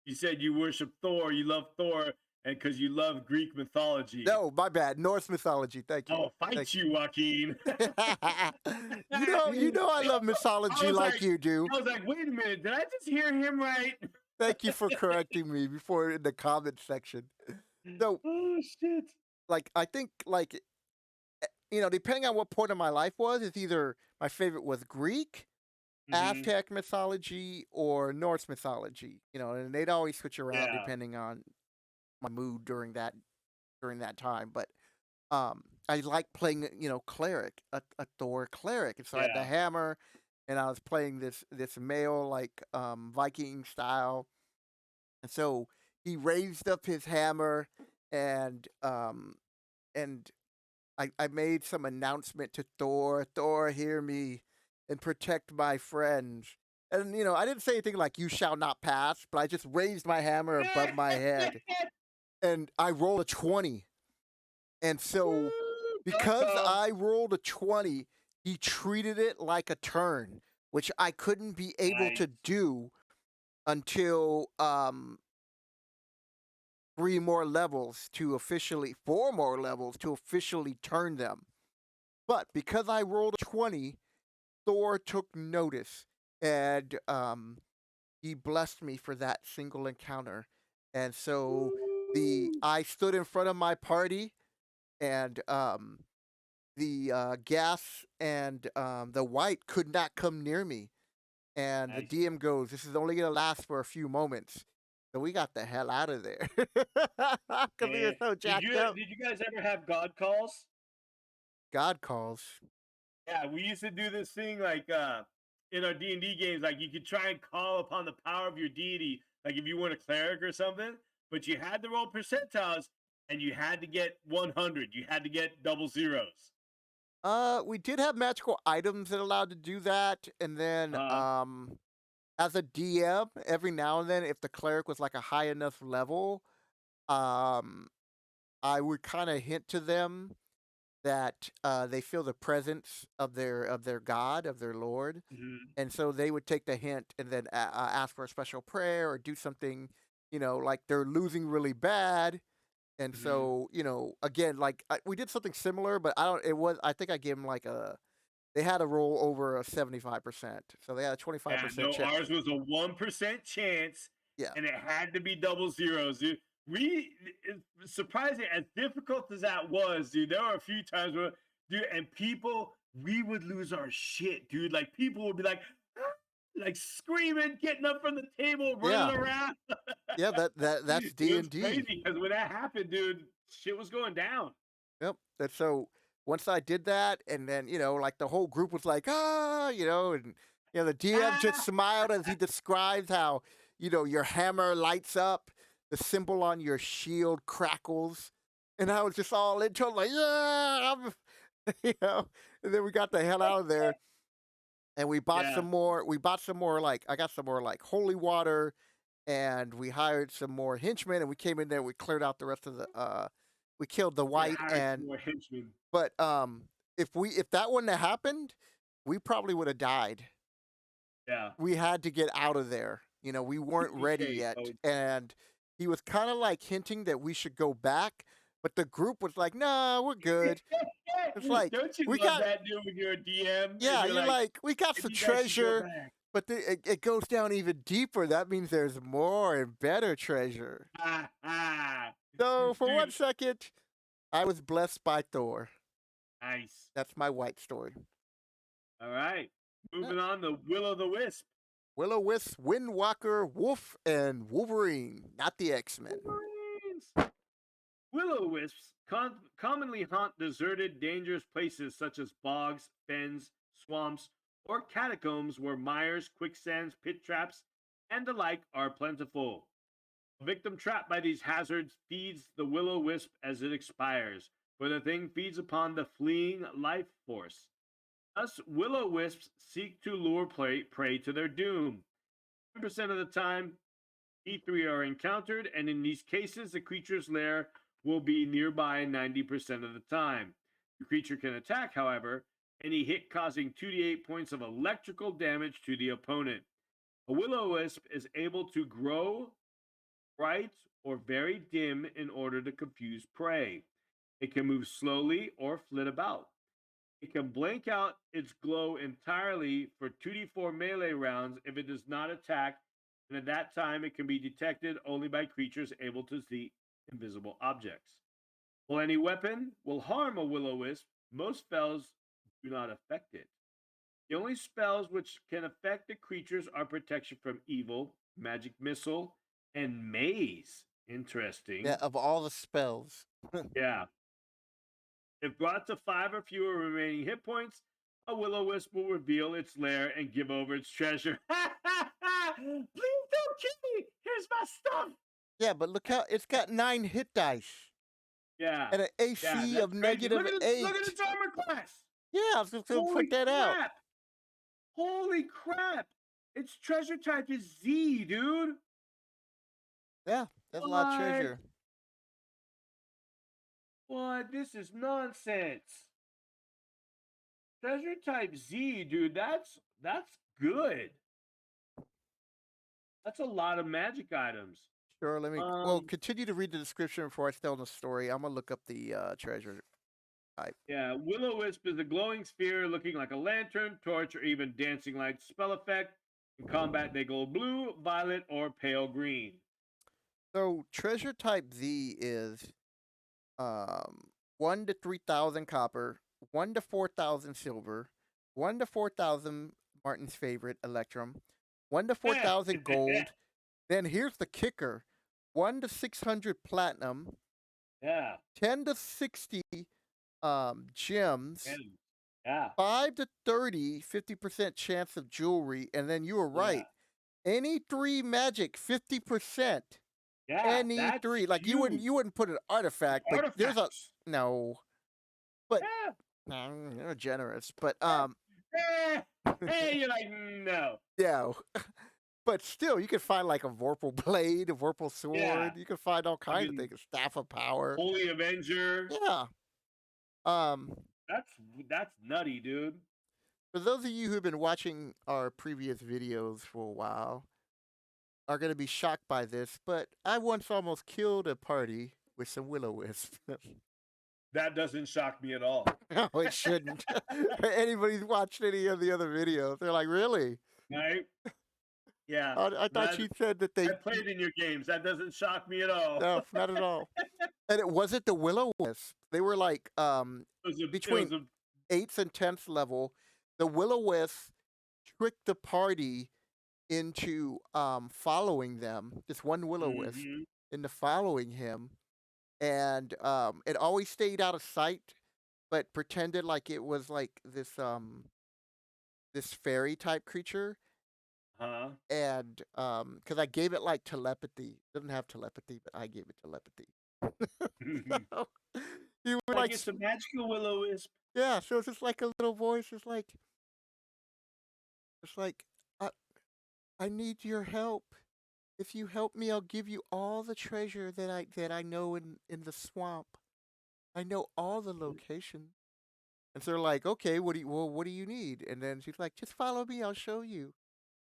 You said you worship Thor. You love Thor, and because you love Greek mythology. No, my bad. Norse mythology. Thank you. Oh, fight Thank you, Joaquin. you know I love I mythology was like like, you do. wait a minute. Did I just hear him right? Thank you for correcting me before in the comment section. So, Oh shit. like, I think, like, depending on what point of my life was, it's either my favorite was Greek, Hmm. Aztec mythology, or Norse mythology. And they'd always switch around Yeah. depending on my mood during that time. But I like playing, cleric, a Thor cleric, and so I had the Yeah. hammer, and I was playing this male like Viking style, and so he raised up his hammer, and I made some announcement to Thor. Thor, hear me and protect my friends. And I didn't say anything like "You shall not pass," but I just raised my hammer above my head, and I rolled a 20. And so, Woo, go because Cubs. I rolled a 20, he treated it like a turn, which I couldn't be able to Nice. do until 4 more levels to officially turn them. But because I rolled a 20, Thor took notice, and he blessed me for that single encounter. And so Woo. I stood in front of my party, and the gas and the white could not come near me. And the Nice. DM goes, "This is only going to last for a few moments." So we got the hell out of there because we were And so jacked up. did you guys ever have God calls? God calls. Yeah, we used to do this thing like in our D&D games, like you could try and call upon the power of your deity, like if you weren't a cleric or something. but you had to roll percentiles and you had to get 100. You had to get double zeros. We did have magical items that allowed to do that, and then, Uh, as a DM, every now and then, if the cleric was like a high enough level, um, I would kind of hint to them that they feel the presence of their god, of their lord, mhm, and so they would take the hint and then ask for a special prayer or do something, like they're losing really bad. And mhm. so, again, like we did something similar, but I don't. It was I think I gave them like a. They had to roll over a 75%, so they had a twenty five Yeah, percent no, chance. ours was a 1% chance, Yeah, and it had to be double zeros, dude. Surprising, as difficult as that was, dude, there were a few times where, dude, and people, we would lose our shit, dude. Like, people would be like, "Ah," like screaming, getting up from the table, running yeah, around. yeah. That's It D was and D. crazy because when that happened, dude, shit was going down. Yep. And so once I did that, and then like the whole group was like, and the DM just Ah, smiled as he describes how your hammer lights up, the symbol on your shield crackles, and I was just all into it, like, yeah, And then we got the hell out of there, and we bought yeah, some more. We bought some more, like I got some more like holy water, and we hired some more henchmen, and we came in there. We cleared out the rest of the. We killed the they white, hired some and more henchmen. but if that wouldn't have happened, we probably would have died. Yeah, We had to get out of there. We weren't ready TPK, yet, coach. and he was kind of like hinting that we should go back, but the group was like, "No, we're good." It's like Don't you we love got that, dude, when you're a DM and yeah, you're you're like, like, "We got some maybe you guys should go treasure." back. But it goes down even deeper. That means there's more and better treasure. Ah, ah. So for one Dude, second, I was blessed by Thor. nice. That's my white story. All right. Yeah. Moving on to Will o' the Wisp. Will-O-Wisp, Windwalker, Wolf, and Wolverine, not the X-Men. Wolverines. Will-o'-wisps commonly haunt deserted, dangerous places such as bogs, fens, swamps, or catacombs where mires, quicksands, pit traps, and the like are plentiful. A victim trapped by these hazards feeds the will o' wisp as it expires, for the thing feeds upon the fleeing life force. Thus, will o' wisps seek to lure prey to their doom. 10% of the time, E3 are encountered, and in these cases, the creature's lair will be nearby 90% of the time. The creature can attack, however, any hit causing 2d8 points of electrical damage to the opponent. A will o' wisp is able to grow bright or very dim in order to confuse prey. It can move slowly or flit about. It can blank out its glow entirely for 2d4 melee rounds if it does not attack, and at that time it can be detected only by creatures able to see invisible objects. While any weapon will harm a will o' wisp, most spells do not affect it. The only spells which can affect the creatures are protection from evil, magic missile, and maze. Yeah, Interesting. of all the spells. Yeah. If brought to 5 or fewer remaining hit points, a will o' wisp will reveal its lair and give over its treasure. Please don't kill me. Here's my stuff. Yeah, but look how it's got 9 hit dice Yeah. and an Yeah, AC that's of crazy. negative Look at 8. its armor class. Yeah, I was just gonna put Holy that out. crap. Holy crap. Its treasure type is Z, dude. Yeah, that's a lot of What? treasure. What? This is nonsense. Treasure type Z, dude. That's good. That's a lot of magic items. Sure, well, Um, continue to read the description before I tell the story. I'm gonna look up the treasure type. yeah, will o wisp is a glowing sphere looking like a lantern, torch, or even dancing light spell effect. In combat, they glow blue, violet, or pale green. So treasure type Z is 1 to 3,000 copper, 1 to 4,000 silver, 1 to 4,000 Martin's favorite electrum, 1 to 4,000 gold. Then here's the kicker: 1 to 600 platinum, Yeah, 10 to 60 gems, and yeah, 5 to 30, 50% chance of jewelry, and then you were yeah, right. Any 3 magic, 50%. Yeah, Any that's 3. Like, huge. you wouldn't put an artifact, but there's a Artifacts. no, but Yeah. you're generous, but, Eh, hey, you're like, no. yeah, but still, you could find, like, a Vorpal blade, a Vorpal Yeah. sword, you can find all kinds of Fucking things, a Staff of Power. Holy Avenger. Yeah, um, That's that's nutty, dude. for those of you who've been watching our previous videos for a while, are gonna be shocked by this, but I once almost killed a party with some Will-O-Wisp. That doesn't shock me at all. No, it shouldn't. Anybody's watched any of the other videos, they're like, "Really?" Right? Yeah. I thought That you said that I they played in your games. That doesn't shock me at all. no, not at all. And it wasn't the Will-O-Wisp. They were like, It between was a 8th and 10th level, the Will-O-Wisp tricked the party into, following them, this one Will-O-Wisp, mhm. into following him, and, it always stayed out of sight, but pretended like it was like this fairy type creature, Huh? and, because I gave it, like, telepathy. It doesn't have telepathy, but I gave it telepathy. So, you were Like like it's a magical will-o-wisp. yeah, so it's just like a little voice, it's like, "I I need your help. If you help me, I'll give you all the treasure that I know in the swamp. I know all the locations." And so they're like, "Okay, what do you need?" And then she's like, "Just follow me, I'll show you."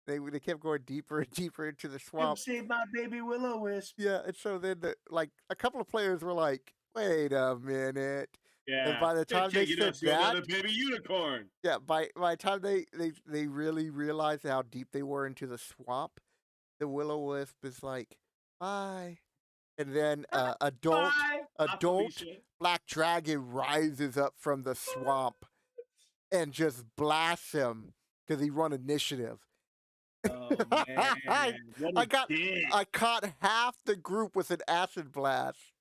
They kept going deeper and deeper into the Come swamp. save my baby will-o-wisp. Yeah, and so then like a couple of players were like, "Wait a minute." And Yeah. by the They're time they taking said us to that, another baby unicorn. yeah, by the time they really realized how deep they were into the swamp, the Will-O-Wisp is like, "Bye." And then Bye. Bye, adult Felicia. black dragon rises up from the swamp and just blasts him because he run initiative. Oh I, man. What I a got dick. I caught half the group with an acid blast.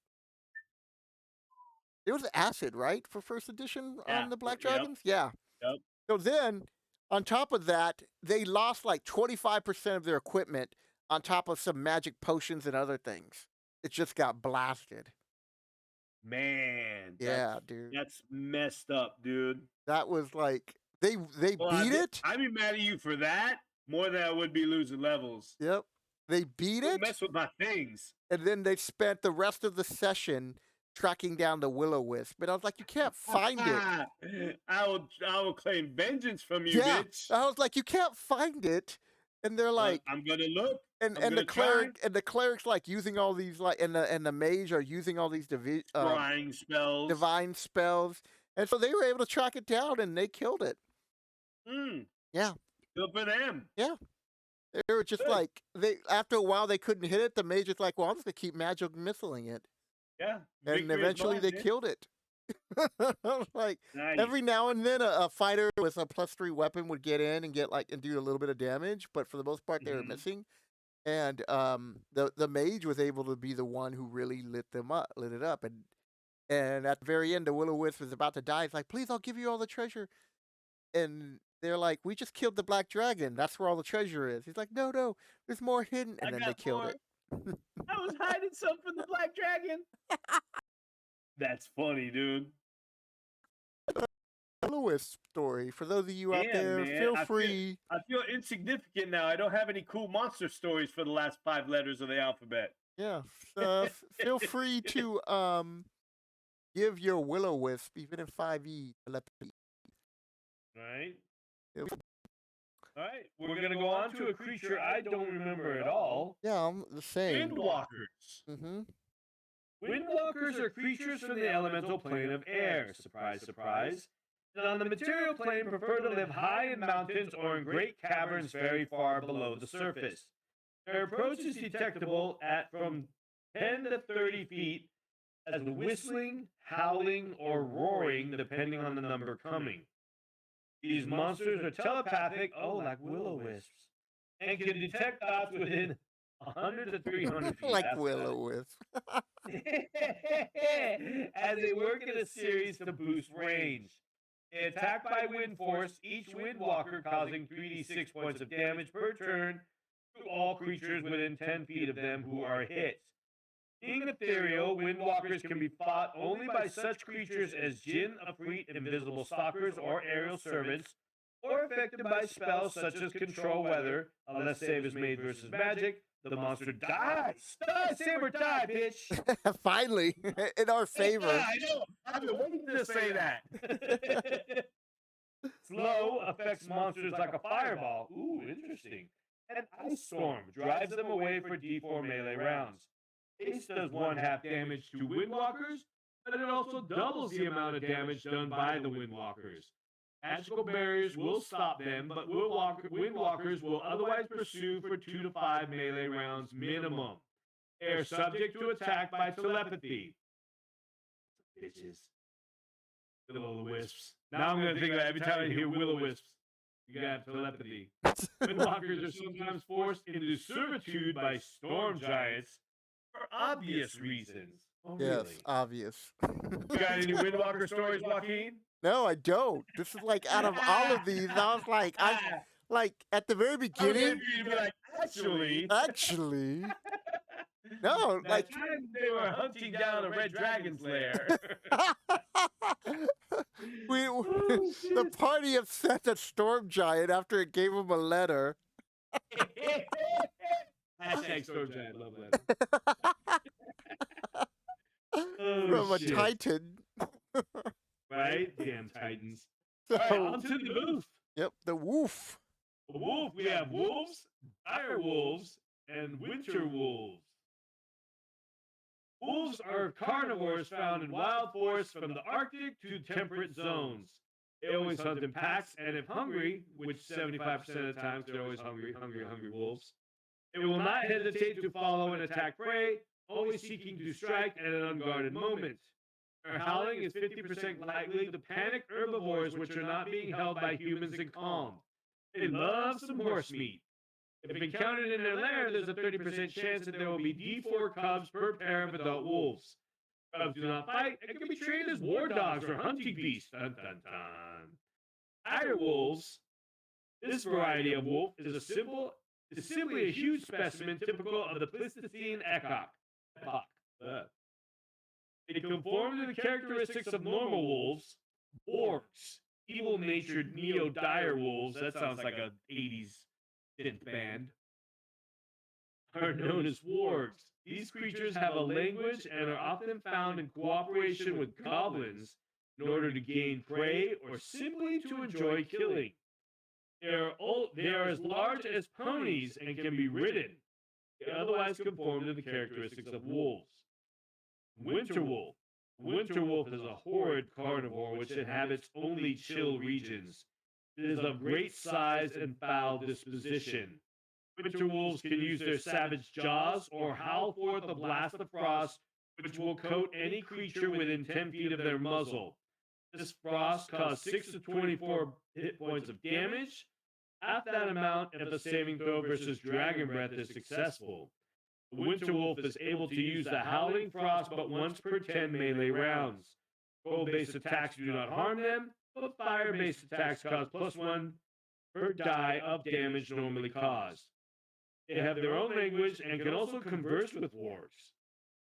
It was acid, right, for first edition Yeah. on the Black Yep. Dragons? Yeah. Yep. So then, on top of that, they lost like 25% of their equipment on top of some magic potions and other things. It just got blasted. Man, Yeah, dude. that's messed up, dude. That was like they Well, beat it. I'd be mad at you for that more than I would be losing levels. Yep. They beat Don't it, mess with my things. and then they spent the rest of the session tracking down the Will-O-Wisp. But I was like, you can't find it. I will claim vengeance from you, Yeah. bitch. I was like, you can't find it. And they're Well, like, I'm gonna look. and I'm and the gonna try. cleric's like using all these like and the mage are using all these Scrying spells. divine spells, and so they were able to track it down and they killed it. Mm, Yeah, good for them. yeah. They were just Good. like they after a while they couldn't hit it. The mage is like, well, I'm just gonna keep magic missiling it, Yeah, and victory is eventually mine, they bitch. killed it. I was like Nice. every now and then a fighter with a +3 weapon would get in and get like and do a little bit of damage, but for the most part they were Mhm. missing. And the mage was able to be the one who really lit it up, and at the very end, the Will-O-Wisp was about to die. It's like, please, I'll give you all the treasure. And they're like, we just killed the black dragon. That's where all the treasure is. He's like, no, no, there's more hidden. I And then they got killed more. it. I was hiding some from the black dragon. That's funny, dude. Will-O-Wisp story. For those of you out Damn, there, man. feel I feel free. I feel insignificant now. I don't have any cool monster stories for the last 5 letters of the alphabet. Yeah, feel free to give your Will-O-Wisp even in 5e telepathy. Right? Feel All right. We're gonna go on to a creature I don't remember at all. Yeah, I'm the same. Windwalkers. Mm-hmm. Windwalkers are creatures from the elemental plane of air. Surprise, surprise. And on the material plane, prefer to live high in mountains or in great caverns very far below the surface. Their approach is detectable at from 10 to 30 feet as whistling, howling, or roaring, depending on the number coming. These monsters are telepathic, like will-o-wisps, and can detect thoughts within 100 to 300 feet. Like That's Will-O-Wisp. as they work in a series to boost range. They attack by wind force, each windwalker causing 3d6 points of damage per turn to all creatures within 10 feet of them who are hit. Being ethereal, windwalkers can be fought only by such creatures as Jinn, Afreet, invisible stalkers, or aerial servants, or affected by spells such as control weather. Unless save is made versus magic, the monster dies. Die, Saber, die, bitch. Finally, in our favor. I know. I've been waiting to say that. Slow affects monsters like a fireball. Ooh, interesting. And Ice Storm drives them away for D4 melee rounds. Haste does 1/2 damage to Windwalkers, but it also doubles the amount of damage done by the Windwalkers. Magical barriers will stop them, but Windwalkers will otherwise pursue for 2 to 5 melee rounds minimum. They are subject to attack by telepathy. Bitches. Will-o'-the-wisps. Now I'm going to think of that every time I hear will-o'-wisps. You got telepathy. Windwalkers are sometimes forced into servitude by storm giants for obvious reasons. Oh, Yes, really? obvious. You got any Windwalker stories, Joaquin? No, I don't. This is like out of all of these, I was like at the very I was beginning. waiting for you to be like, actually. Actually, no, That like time they were hunting down a red dragon's lair. the party upset the storm giant after it gave him a letter. Hashtag storm giant love letter. From a Shit. titan. Right? Damn Titans. So, All right, on to the booth. yep, the woof. The wolf. We have wolves, dire wolves, and winter wolves. Wolves are carnivores found in wild forests from the Arctic to temperate zones. They always hunt in packs, and if hungry, which 75% of the times they're always hungry wolves, they will not hesitate to follow and attack prey, always seeking to strike at an unguarded moment. Their howling is 50% likely to panic herbivores which are not being held by humans and calmed. They love some horse meat. If encountered in their lair, there's a 30% chance that there will be D4 cubs per pair of adult wolves. Cubs do not fight and can be trained as war dogs or hunting beasts. Dun, dun, dun. Dire wolves. This variety of wolf is simply a huge specimen typical of the Pleistocene epoch. They conform to the characteristics of normal wolves. Orcs, evil-natured neo-dire wolves. That sounds like an 80s synth band. Are known as wargs. These creatures have a language and are often found in cooperation with goblins in order to gain prey or simply to enjoy killing. They are as large as ponies and can be ridden. They otherwise conform to the characteristics of wolves. Winter wolf. Winter wolf is a horrid carnivore which inhabits only chill regions. It is of great size and foul disposition. Winter wolves can use their savage jaws or howl forth a blast of frost which will coat any creature within 10 feet of their muzzle. This frost causes 6 to 24 hit points of damage, half that amount if the saving throw versus dragon breath is successful. The winter wolf is able to use the howling frost but once per 10 melee rounds. Roll-based attacks do not harm them, but fire-based attacks cause +1 per die of damage normally caused. They have their own language and can also converse with wargs.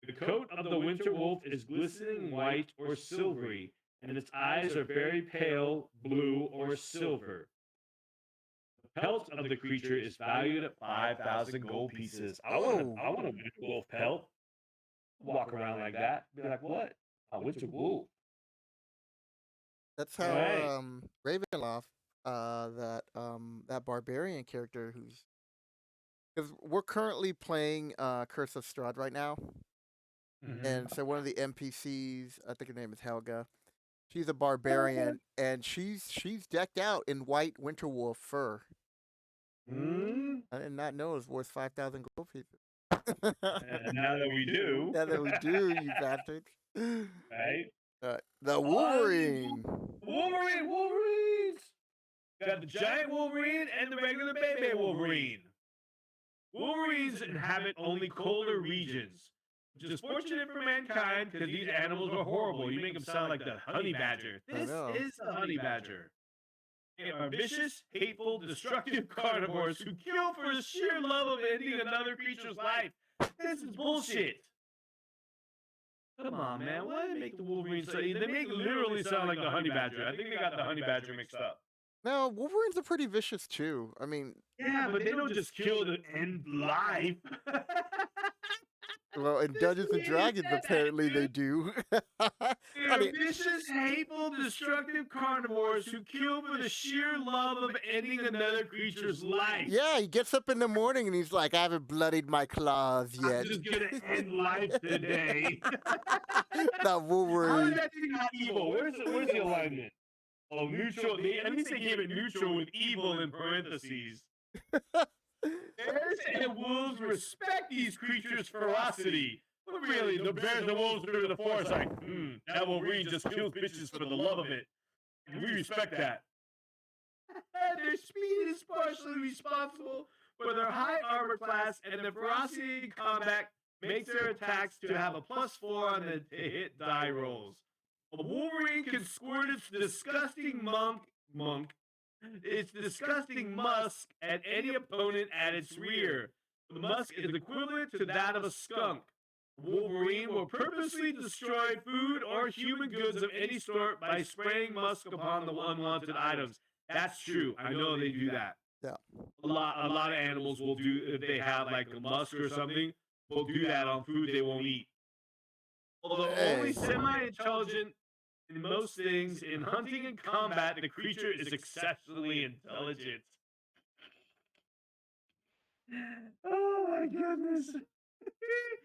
The coat of the winter wolf is glistening white or silvery, and its eyes are very pale blue or silver. The pelt of the creature is valued at 5,000 gold pieces. I want a winter wolf pelt. Walk around like that. Be like, what? A winter wolf. That's how Right. Ravenloft, that barbarian character who's, because we're currently playing Curse of Strahd right now, and so one of the NPCs, I think her name is Helga, she's a barbarian, and she's decked out in white winter wolf fur. I did not know it was worth 5,000 gold pieces. And now that we do. Now that we do, you bastards. Right? The Wolverine. Wolverines! Got the giant Wolverine and the regular baby Wolverine. Wolverines inhabit only colder regions, which is fortunate for mankind because these animals are horrible. You make them sound like the honey badger. This is the honey badger. They are vicious, hateful, destructive carnivores who kill for the sheer love of ending another creature's life. This is bullshit. Come on, man. Why they make the Wolverine so they make it literally sound like the honey badger. I think they got the honey badger mixed up. No, Wolverines are pretty vicious too. I mean, Yeah, but they don't just kill to end life. well, in Just Dungeons and leave Dragons, that, apparently they dude. do. I They're mean, vicious, hateful, destructive carnivores who kill for the sheer love of ending another creature's life. yeah, he gets up in the morning and he's like, "I haven't bloodied my claws I'm yet." just gonna end life today. That How is Wolverine. that thing not evil? Where's the alignment? Oh, neutral. At least they gave it neutral with evil in parentheses. Bears and wolves respect these creatures' ferocity. But really, the bears and wolves through the forest like, that Wolverine just kills bitches for the love of it. And we respect that. Their speed is partially responsible for their high armor class, and their ferocity in combat makes their attacks to have a +4 on the hit die rolls. A Wolverine can squirt its disgusting musk at any opponent at its rear. The musk is equivalent to that of a skunk. Wolverine will purposely destroy food or human goods of any sort by spraying musk upon the unwanted items. That's true. I know they do that. Yeah. A lot of animals will do if they have like a musk or something. Will do that on food they won't eat. Although only Hey. semi-intelligent in most things, in hunting and combat, the creature is exceptionally intelligent. Oh my goodness.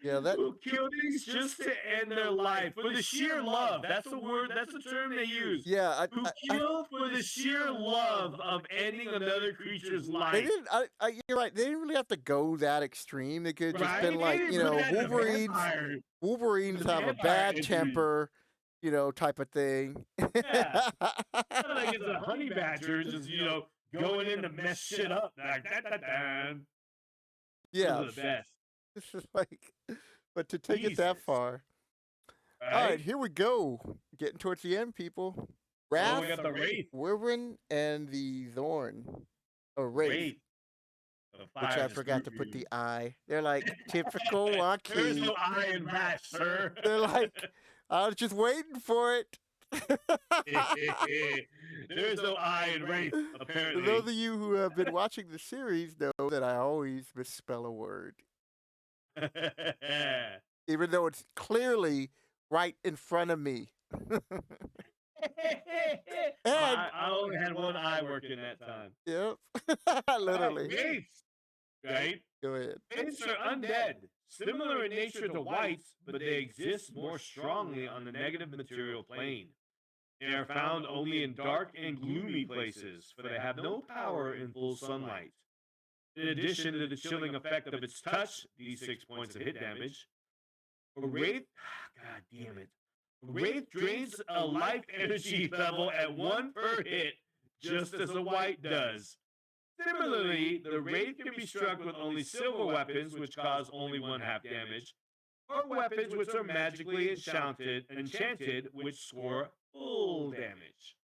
Yeah, that. Who kill things just to end their life for the sheer love. That's the word. That's the term they use. Yeah, Who kill for the sheer love of ending another creature's they life. didn't. You're right. They didn't really have to go that extreme. They could have just Right? been like, They put that in the Wolverines. vampire. Wolverines The have a vampire bad entry. temper, type of thing. Yeah. Not like it's a honey badger just, going in to mess shit up. Like that. Yeah, Those are the best. this is like, but to take it that Jesus. far. All right, Right? here we go. Getting towards the end, people. Oh, Wrath, we got the Wraith. Wyvern, and the Thorn. Or Wraith, Wraith. The which fire I just forgot to grew put you. the I. They're like typical There's Waki. no I in that, sir. They're like, I was just waiting for it. There's no I in Wraith, For apparently. those of you who have been watching the series know that I always misspell a word, even though it's clearly right in front of me. And I only had one eye working that time. yep, literally. Wraiths, right? Go ahead. Wraiths are undead, similar in nature to wights, but they exist more strongly on the negative material plane. They are found only in dark and gloomy places, for they have no power in full sunlight. In addition to the chilling effect of its touch, these 6 points of hit damage, a Wraith, God damn it, a Wraith drains a life energy level at 1 per hit, just as a wight does. Similarly, the Wraith can be struck with only silver weapons, which cause only 1/2 damage, or weapons which are magically enchanted, which score full damage.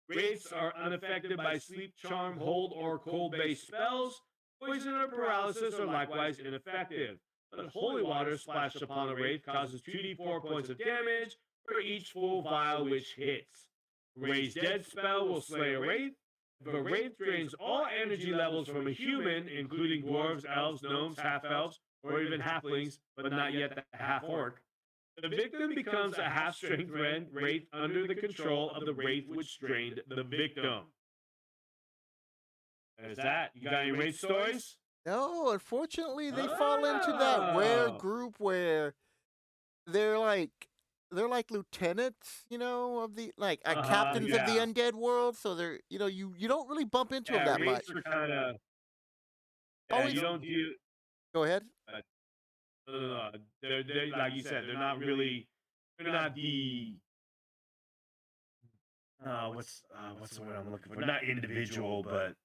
Wraiths are unaffected by sleep, charm, hold, or cold-based spells. Poison or paralysis are likewise ineffective. But holy water splashed upon a Wraith causes 2d4 points of damage for each full vial which hits. Raise Dead spell will slay a Wraith. If a Wraith drains all energy levels from a human, including dwarves, elves, gnomes, half-elves, or even halflings, but not yet the half-orc, the victim becomes a half-strength Wraith under the control of the Wraith which drained the victim. There's that. You got any Wraith stories? No, unfortunately, they fall into that rare Oh. group where they're like lieutenants, of the captains of the Yeah. undead world. So they're you don't really bump into them that much. Wraiths are kind of. Yeah, Always you don't do. go ahead. No. They're like you said. They're not really. They're not the. What's the word I'm looking for? Not individual, but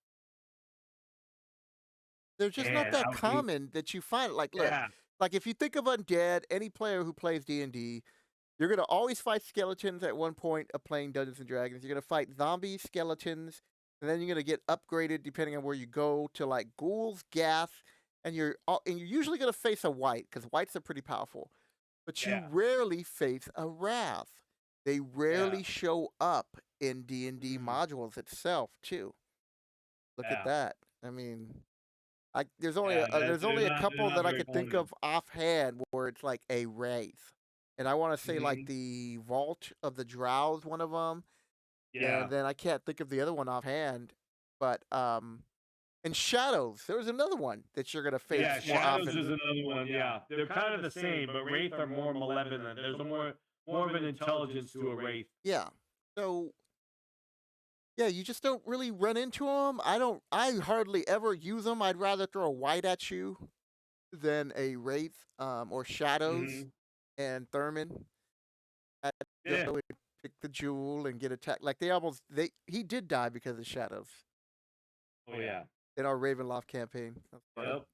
They're just not man, that common that you find. Like, look, yeah, like if you think of undead, any player who plays D&D, you're gonna always fight skeletons at one point of playing Dungeons and Dragons. You're gonna fight zombie skeletons, and then you're gonna get upgraded depending on where you go to like ghouls, ghast, and you're usually gonna face a wight because wights are pretty powerful. but you Yeah, rarely face a wrath. They yeah, rarely show up in D&D mm, modules itself, too. Look at yeah, that. I mean, yeah. there's They're only a they're couple not that I very could think common. of offhand where it's like a wraith, and I want to say like Hmm. the Vault of the Drow is one of them, and Yeah, then I can't think of the other one offhand, but and Shadows, there was another one that you're gonna yeah. face more Shadows often. is another one. Yeah, they're kind of the same, but wraith are more malevolent. There's a more of an intelligence to a wraith. Yeah. So yeah, you just don't really run into them. I don't. I hardly ever use them. I'd rather throw a white at you than a wraith or shadows Hmm. and Thurman. I Yeah. go and pick the jewel and get attacked. Like they he did die because of shadows Oh yeah. in our Ravenloft campaign. That's funny. Yep.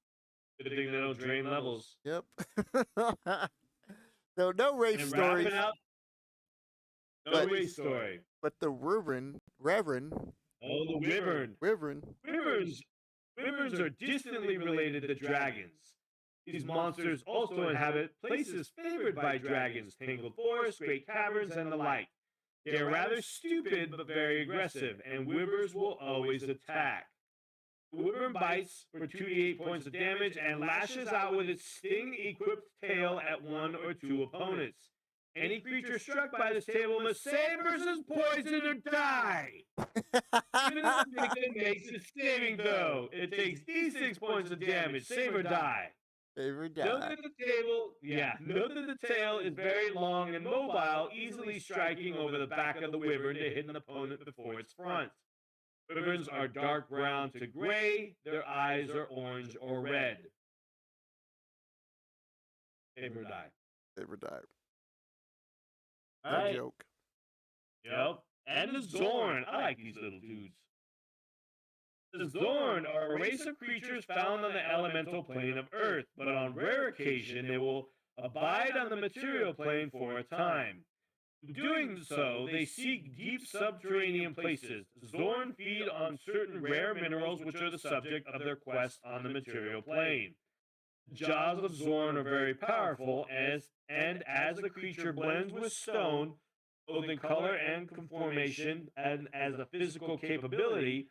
Good thing they don't drain levels. Yep. So no wraith And stories, wrapping up, no but race story. the Reverend Oh, the wyvern. Wyvern. Wyverns, wyverns are distantly related to dragons. These monsters also inhabit places favored by dragons, tangled forests, great caverns, and the like. They are rather stupid but very aggressive, and wyverns will always attack. The wyvern bites for 2d8 points of damage and lashes out with its sting-equipped tail at one or two opponents. Any creature struck by this tail must save versus poison or die. Even if the victim makes a saving throw, it takes d6 points of damage, save or die. Favorite Note die. that note that the tail is very long and mobile, easily striking over the back of the wyvern to hit an opponent before its front. Wyverns are dark brown to gray, their eyes are orange or red. Save or die. Favorite die. All No right. joke. Yep. And the Zorn. I like these little dudes. The Zorn are a race of creatures found on the elemental plane of Earth, but on rare occasion they will abide on the material plane for a time. In doing so, they seek deep subterranean places. Zorn feed on certain rare minerals which are the subject of their quest on the material plane. The jaws of Zorn are very powerful, and as the creature blends with stone, both in color and conformation, and as a physical capability,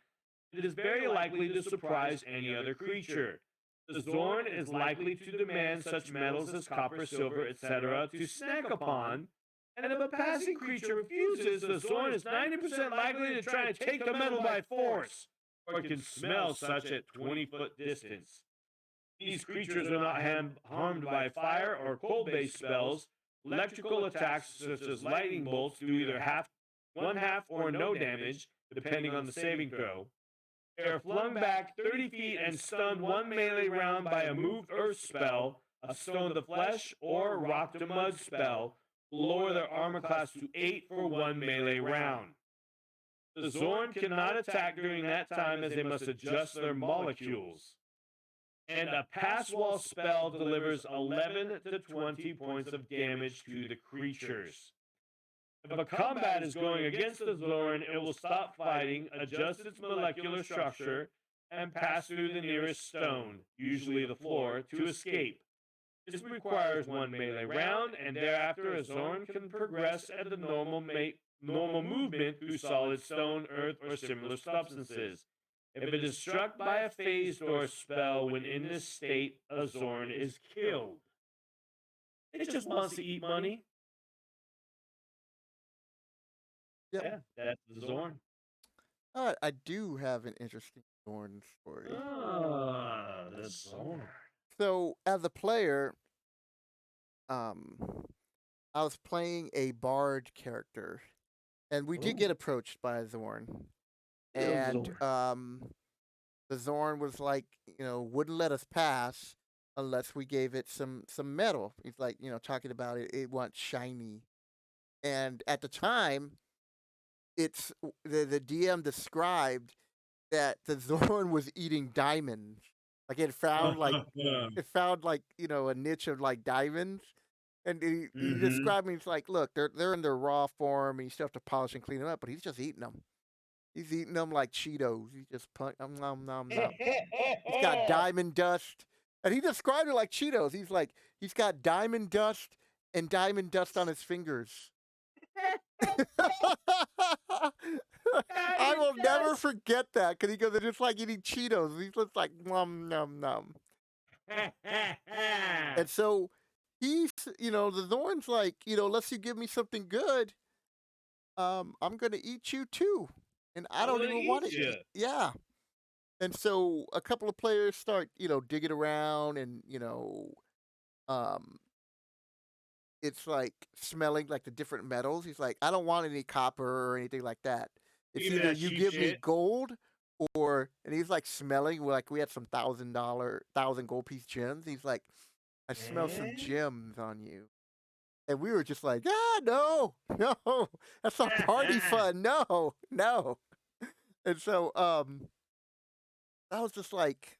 it is very likely to surprise any other creature. The Zorn is likely to demand such metals as copper, silver, etc., to snack upon, and if a passing creature refuses, the Zorn is 90% likely to try and take the metal by force, or can smell such at 20-foot distance. These creatures are not harmed by fire or cold-based spells. Electrical attacks, such as lightning bolts, do either one half or no damage, depending on the saving throw. They are flung back 30 feet and stunned one melee round by a moved earth spell, a stone to flesh, or a rock to mud spell. Lower their armor class to 8 for one melee round. The Zorn cannot attack during that time as they must adjust their molecules. And a pass wall spell delivers 11 to 20 points of damage to the creatures. If a combat is going against the Zorn, it will stop fighting, adjust its molecular structure, and pass through the nearest stone, usually the floor, to escape. This requires one melee round, and thereafter a Zorn can progress at the normal movement through solid stone, earth, or similar substances. If it is struck by a phased or spell when in this state, a Zorn is killed. It just wants to eat money. Yep. Yeah, that's the Zorn. I do have an interesting Thorn story. Ah, the Zorn. So as a player, um, I was playing a bard character, and we did Oh, get approached by a Zorn, the and Zorn. the Zorn was like, wouldn't let us pass unless we gave it some metal. He's like, talking about it wants shiny, and at the time, the DM described that the Zorn was eating diamonds. Like it found like a niche of like diamonds, and he Mm-hmm. described me. It's like, look, they're in their raw form, and you still have to polish and clean them up, but he's just eating them. He's eating them like Cheetos. He's just nom nom nom. He's got diamond dust, and he described it like Cheetos. He's like, he's got diamond dust and diamond dust on his fingers. I Diamond will never dust. forget that because he goes, "It's just like eating Cheetos." He's just like, "Num num num." And so he's, the Zorn's like, "Unless you give me something good, I'm gonna eat you too, and I I'm don't gonna even want eat to you. eat." Yeah. And so a couple of players start, digging around, and um, it's like smelling like the different metals. He's like, "I don't want any copper or anything like that. It's Give me either that you cheap give me shit. gold or," and he's like smelling like we had some thousand gold piece gems. He's like, "I smell some Eh? gems on you." And we were just like, "Ah, no, no, that's not party fun. No, no." And so I was just like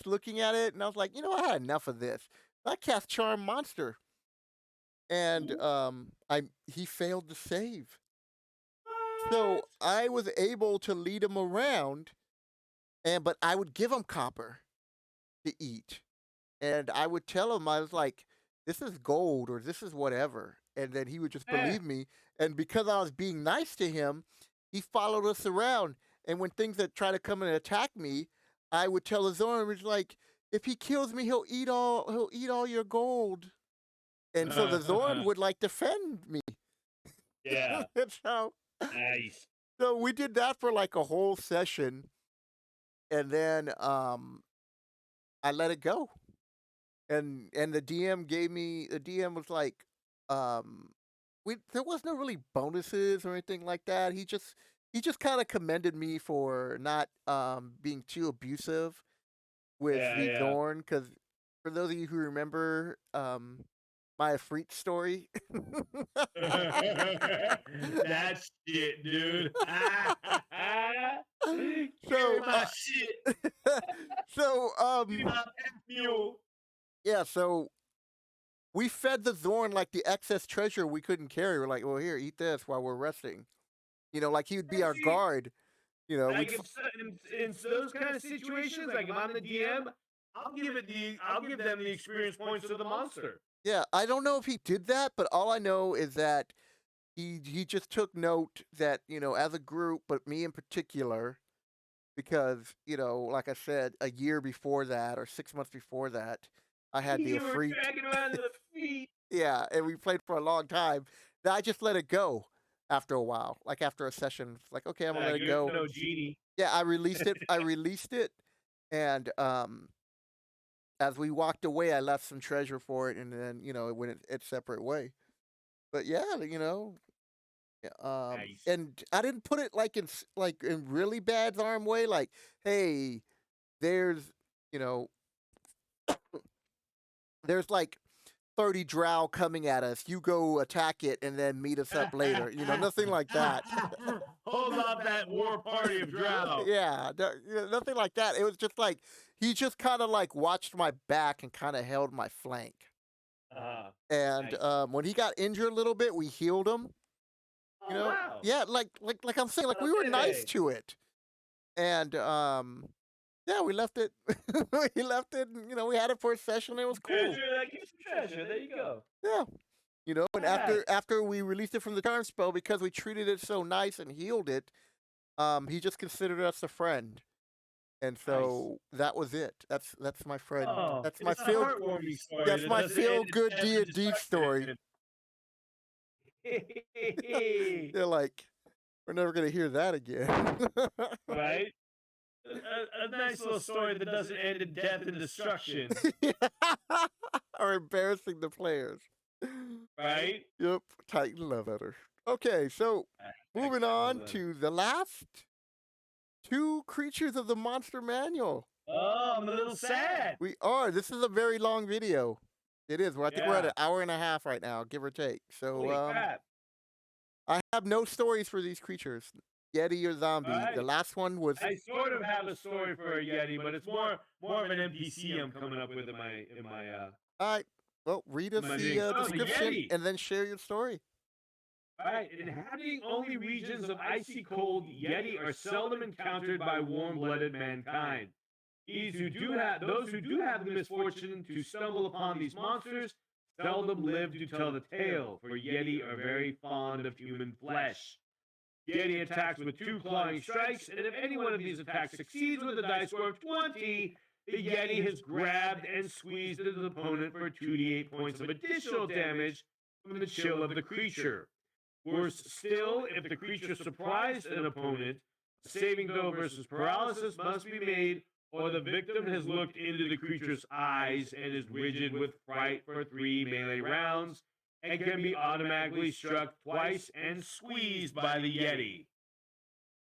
looking at it, and I was like, I had enough of this. I cast Charm Monster, and What? I he failed to save. So I was able to lead him around, but I would give him copper to eat. And I would tell him, I was like, "This is gold," or "This is whatever." And then he would just Eh. believe me. And because I was being nice to him, he followed us around. And when things that try to come and attack me, I would tell Azor, it's like, "If he kills me, he'll eat all your gold." And so the Zorn would like defend me. Yeah. And Nice. so we did that for like a whole session, and then I let it go. And the DM was like, um there was no really bonuses or anything like that. He just kind of commended me for not being too abusive with Yeah, the yeah. Zorn, because for those of you who remember my Afreet story. That shit, dude. Carry so my shit. so Be my pet mule. yeah, so we fed the Zorn like the excess treasure we couldn't carry. We're like, "Well, here, eat this while we're resting." Like he would be And our see, guard. like in those kind of situations, like if I'm the DM, I'll give them the experience points to the monster. Yeah, I don't know if he did that, but all I know is that he just took note that, as a group, but me in particular, because, like I said, a year before that or 6 months before that, I had the You were Afreet. dragging around the feet. Yeah, and we played for a long time. Then I just let it go after a while. Like after a session, it's like, okay, I'm gonna let it You're go. no genie. Yeah, I released it. And as we walked away, I left some treasure for it, and then it went its separate way. But yeah, yeah, Nice. and I didn't put it like in really bad arm way. Like, hey, there's you know there's like 30 drow coming at us. You go attack it, and then meet us up later. Nothing like that. Hold off that war party of drow. Yeah, nothing like that. It was just like he just kind of like watched my back and kind of held my flank. Uh, And nice. when he got injured a little bit, we healed him. Oh wow. Yeah, like I'm saying, like we were nice Okay. to it. And yeah, we left it. We left it. And, we had it for a session. It was cool. Treasure, that gives you treasure. There you go. Yeah, and All right. after we released it from the charm spell, because we treated it so nice and healed it, he just considered us a friend. And Nice. so that was it. That's my friend. Oh, That's my it's a feel. heartwarming story That's that my doesn't end feel in good death D and and D story. destruction. They're like, we're never gonna hear that again. Right? A nice little story that doesn't end in death and destruction. Or embarrassing the players. Right? Yep, Titan love letter. Okay, so moving on Excellent. to the last two creatures of the monster manual. Oh, I'm a little sad. We are. This is a very long video. It is. I think we're at Yeah. an hour and a half right now, give or take. So Holy crap. I have no stories for these creatures, Yeti or All zombie. The right. last one was. I sort of have a story for a Yeti, but it's more of an NPC I'm coming up with in my All right. Well, read us my the thing. Oh, the description Yeti. and then share your story. All right. Inhabiting only regions of icy cold, Yeti are seldom encountered by warm-blooded mankind. Those who do have the misfortune to stumble upon these monsters seldom live to tell the tale, for Yeti are very fond of human flesh. Yeti attacks with 2 clawing strikes, and if any one of these attacks succeeds with a dice score of 20, the Yeti has grabbed and squeezed his opponent for 2d8 points of additional damage from the chill of the creature. Worse still, if the creature surprised an opponent, a saving throw versus paralysis must be made, or the victim has looked into the creature's eyes and is rigid with fright for 3 melee rounds, and can be automatically struck twice and squeezed by the Yeti.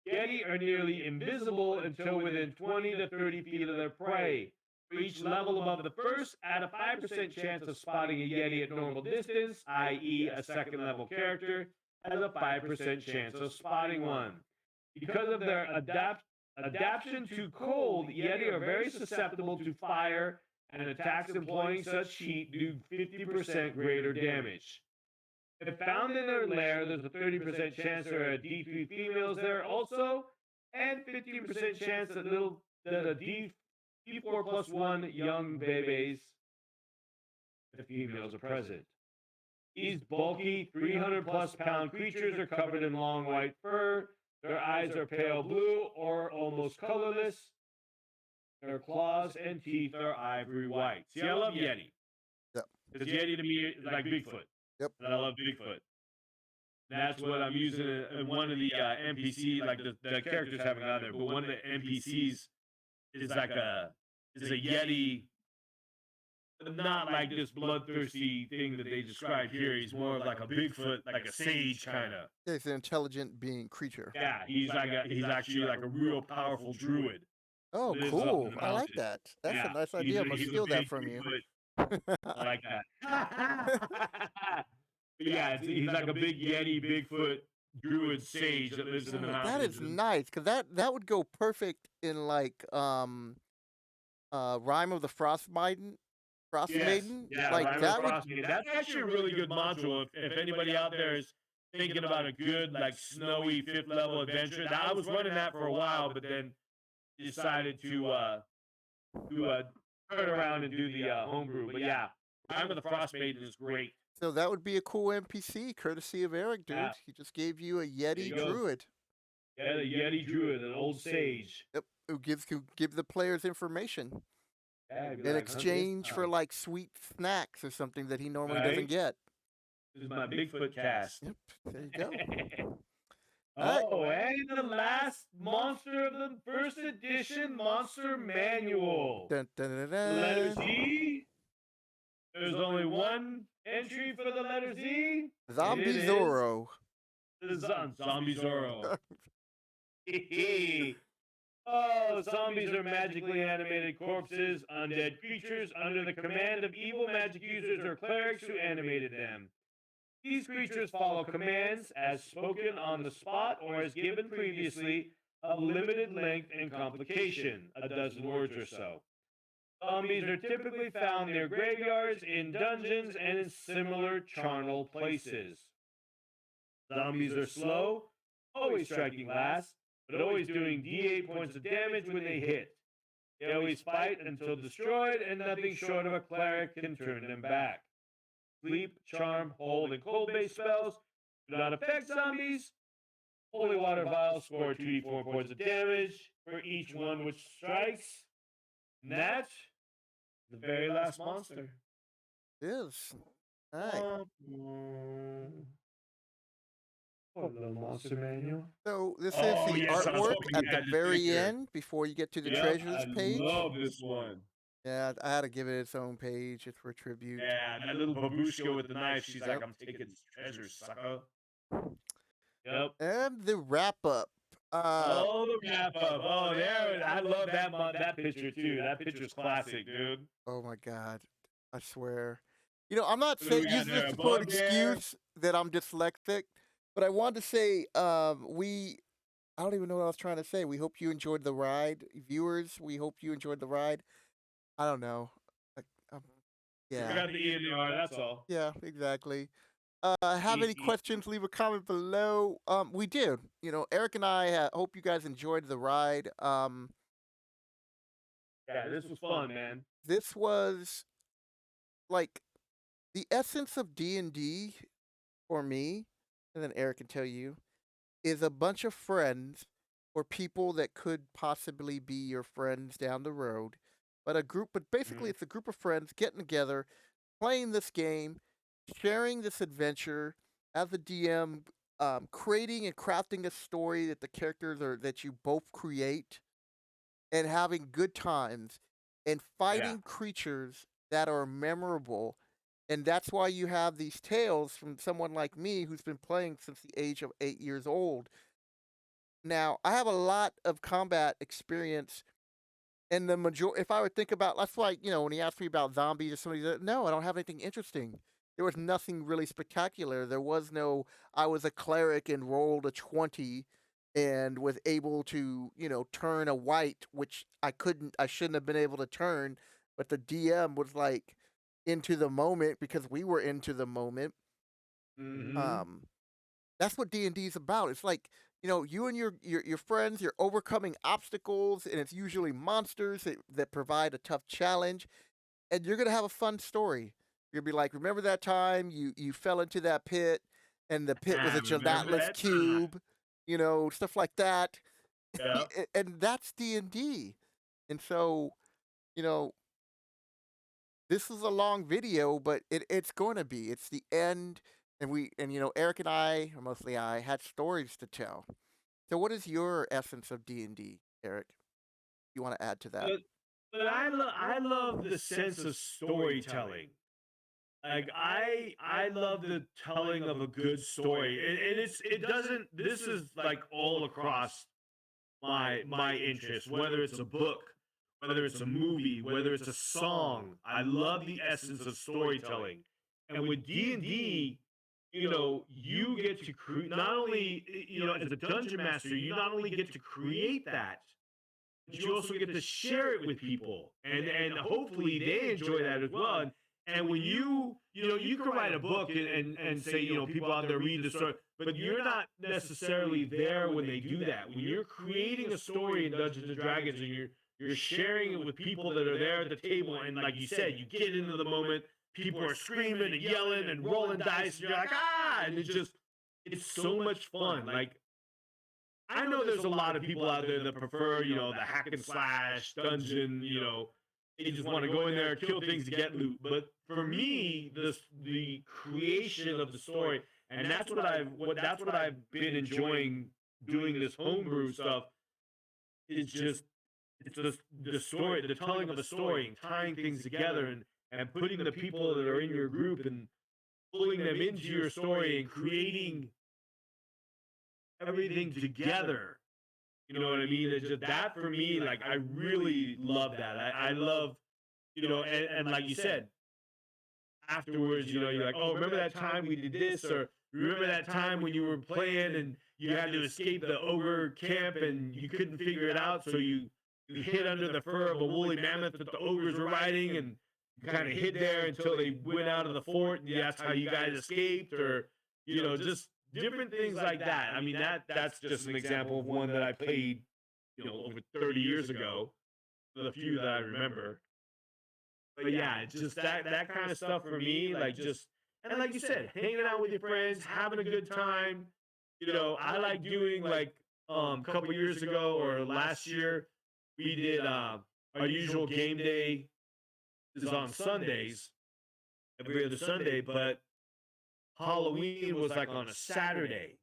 Yeti are nearly invisible until within 20 to 30 feet of their prey. For each level above the first, add a 5% chance of spotting a Yeti at normal distance, i.e., a second level character has a 5% chance of spotting one. Because of their adaptation to cold, Yeti are very susceptible to fire, and attacks employing such heat do 50% greater damage. If found in their lair, there's a 30% chance there are D3 females there also, and 15% chance that a D4 plus 1 young babies, the females are present. These bulky 300 plus pound creatures are covered in long white fur. Their eyes are pale blue or almost colorless. Their claws and teeth are ivory white. See, I love Yeti. Yep. Because Yeti to me is like Bigfoot. Yep. And I love Bigfoot. That's what I'm using in one of the NPC, like the characters haven't got there, but one of the NPCs is like is a Yeti, not like this bloodthirsty thing that they describe here. He's more of like a Bigfoot, like a sage kind of. Yeah, he's an intelligent being creature. Yeah, he's actually like a real powerful druid. Oh, Lives up in cool. the I like mountains. that. That's Yeah, a nice idea. I'm gonna he's a steal that big from you. Bigfoot. I like that. Yeah, he's like a big Yeti, Bigfoot, druid sage that lives in the mountains. That is nice, because that would go perfect in like Rime of the Frost Maiden. Yeah, Like Rime of that the would Frost Maiden. That's actually a really good module. If anybody out there is thinking about a good, like, snowy 5th level adventure, I was running that for a while, but then decided to turn around and do the homebrew. But yeah, Rime of the Frost Maiden is great. So that would be a cool NPC, courtesy of Eric, dude. Yeah. He just gave you a Yeti you go. druid. Yeah, the Yeti druid, an old sage. Yep, who give the players information Yeah, in exchange for like sweet snacks or something that he normally doesn't get. This is my Bigfoot cast. Yep, there you go. Oh, and the last monster of the first edition monster manual. Dun, dun, dun, dun. Letter Z. There's only one entry for the letter Z. Zombie Zorro. Zombie Zorro. Oh, zombies are magically animated corpses, undead creatures under the command of evil magic users or clerics who animated them. These creatures follow commands as spoken on the spot or as given previously, of limited length and complication, a dozen words or so. Zombies are typically found near graveyards, in dungeons, and in similar charnel places. Zombies are slow, always striking last, but always doing D8 points of damage when they hit. They always fight until destroyed, and nothing short of a cleric can turn them back. Sleep, charm, hold, and cold-based spells do not affect zombies. Holy water vials score 2d4 points of damage for each one which strikes. And that's the very last monster. Yes. All right. What little monster manual? So this is the artwork at the very end before you get to the treasures page. I love this one. Yeah, I had to give it its own page. It's for tribute. Yeah, that little babushka with the knife. She's like, I'm taking this treasure, sucker. Yep. And the wrap up. The wrap up. Oh, there. I love that picture too. That picture's classic, dude. Oh my God. I swear. You know, I'm not saying using this for an excuse that I'm dyslexic, but I wanted to say I don't even know what I was trying to say. We hope you enjoyed the ride. Viewers, we hope you enjoyed the ride. I don't know. Yeah. We got the E in the R, that's all. Yeah, exactly. Have any questions, leave a comment below. We did. You know, Eric and I hope you guys enjoyed the ride. Yeah, this was fun, man. This was like The essence of D&D for me, and then Eric can tell you, is a bunch of friends or people that could possibly be your friends down the road. But basically, Mhm. it's a group of friends getting together, playing this game, sharing this adventure as a DM, creating and crafting a story that the characters are that you both create, and having good times, and Yeah. fighting creatures that are memorable. And that's why you have these tales from someone like me who's been playing since the age of 8 years old. Now, I have a lot of combat experience, and if I would think about, that's why, when he asked me about zombies or something, no, I don't have anything interesting. There was nothing really spectacular. There was no, I was a cleric and rolled a 20 and was able to, turn a white, which I shouldn't have been able to turn, but the DM was like into the moment because we were into the moment. Mhm. Um, that's what D&D is about. It's like, you and your friends, you're overcoming obstacles, and it's usually monsters that provide a tough challenge, and you're gonna have a fun story. You'll be like, remember that time you fell into that pit, and the pit was I a remember gelatinous that time. cube, stuff like that. Yep. And that's D&D. And so, you know, this is a long video, but it's going to be. It's the end, and Eric and I, or mostly I, had stories to tell. So what is your essence of D&D, Eric? You want to add to that? But I love the sense of storytelling. Like I love the telling of a good story. And it doesn't this is like all across my interests, whether it's a book, whether it's a movie, whether it's a song. I love the essence of storytelling. And with D&D, you get to create not only as a dungeon master, you not only get to create that, but you also get to share it with people, and hopefully they enjoy that as well. And when you can write a book and say people out there read the story, but you're not necessarily there when they do that. When you're creating a story in Dungeons and Dragons and you're sharing it with people that are there at the table, and like you said, you get into the moment. People are screaming and yelling and rolling dice, and you're like, ah, and it's so much fun. Like I know there's a lot of people out there that prefer, the hack and slash dungeon, they just want to go in there, kill things to get loot. But for me, the creation of the story, and that's what I've been enjoying doing this homebrew stuff is just it's the story, the telling of a story and tying things together and putting the people that are in your group and pulling them into your story and creating everything together. You know what I mean? It's just that for me, like I really love that. I love, and like you said, afterwards, you're like, oh, remember that time we did this, or remember that time when you were playing and you had to escape the ogre camp and you couldn't figure it out, so you hid under the fur of a woolly mammoth that the ogres were riding, and you kind of hid there until they went out of the fort, and that's how you guys escaped, or just different things like that. I mean, that's just an example of one that I played, over 30 years ago, the few that I remember. But yeah, it's just that kind of stuff for me, like just and like you said, hanging out with your friends, having a good time. I like doing like a couple years ago or last year, we did our usual game day is on Sundays, every other Sunday, but Halloween was like on a Saturday.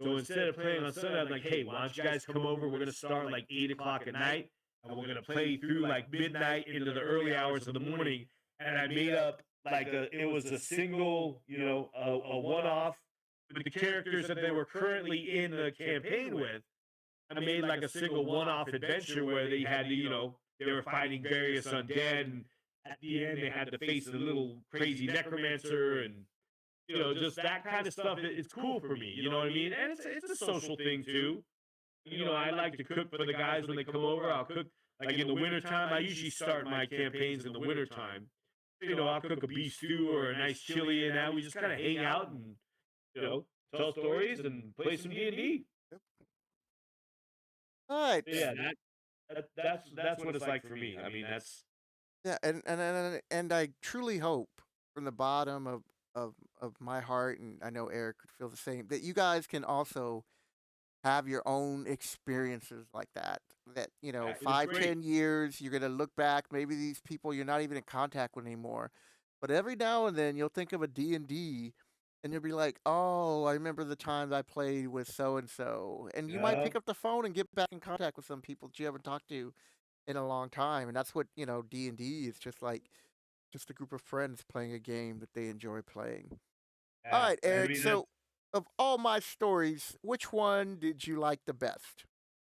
So instead of playing on Sunday, I'm like, hey, why don't you guys come over? We're gonna start like 8 o'clock at night, and we're gonna play through like midnight into the early hours of the morning. And I made up like it was a single, a one off with the characters that they were currently in the campaign with. I made like a single one off adventure where they had to, they were fighting various undead, and at the end they had to face a little crazy necromancer and just that kind of stuff. It's cool for me. You know what I mean? And it's a social thing too. I like to cook for the guys when they come over. I'll cook like in the wintertime. I usually start my campaigns in the wintertime. I'll cook a beef stew or a nice chili, and that we just kind of hang out and you know tell stories and play some D&D. Yep. All right. Yeah, that's what it's like for me. I mean, that's Yeah, and I truly hope from the bottom of my heart, and I know Eric could feel the same, that you guys can also have your own experiences like that. That, Yeah, it is five, great. 10 years, you're gonna look back. Maybe these people you're not even in contact with anymore, but every now and then you'll think of a D&D, and you'll be like, "Oh, I remember the times I played with so and so," and you might Yeah. pick up the phone and get back in contact with some people that you haven't talked to in a long time, and that's what D&D is just like, just a group of friends playing a game that they enjoy playing. All Yeah. right, I Eric. mean, that's So, of all my stories, which one did you like the best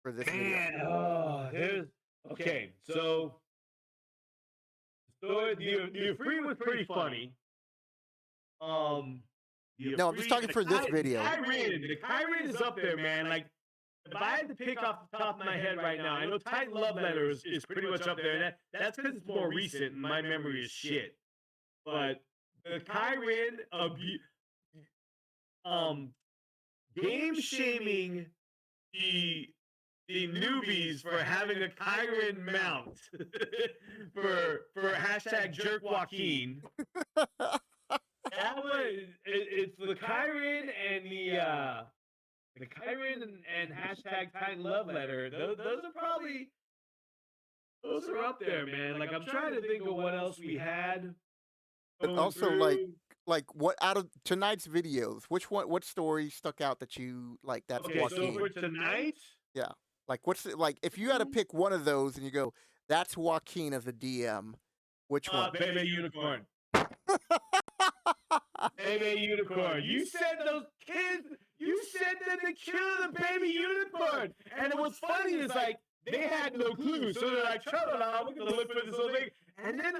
for this video? man. Oh, there's okay. So the free was pretty funny. Um, the No, I'm just free talking for this video. The Kyren is up there, man. Like if I had to pick off the top of my head right now, I know Titan Love Letter is pretty much up there, and that's because it's more recent and my memory is shit. But the Kyren um game shaming the newbies for having a Kyren mount for hashtag jerk Joaquin. That was it's the Kyren and the Kyren and hashtag Titan Love Letter. Those are probably those are up there, man. Like I'm trying to think of what else we had And going also, like, through. what out of tonight's videos, which one, what story stuck out that you like? That's Okay, so for Joaquin. tonight, Yeah. Like, what's it, like? If you had to pick one of those and you go, that's Joaquin as a DM, which one? Baby Unicorn. Baby Unicorn. You said those kids, you said them to kill the baby unicorn. And what's funny is like they had no clue. So they're like, shut up, we're gonna live for this whole thing. And then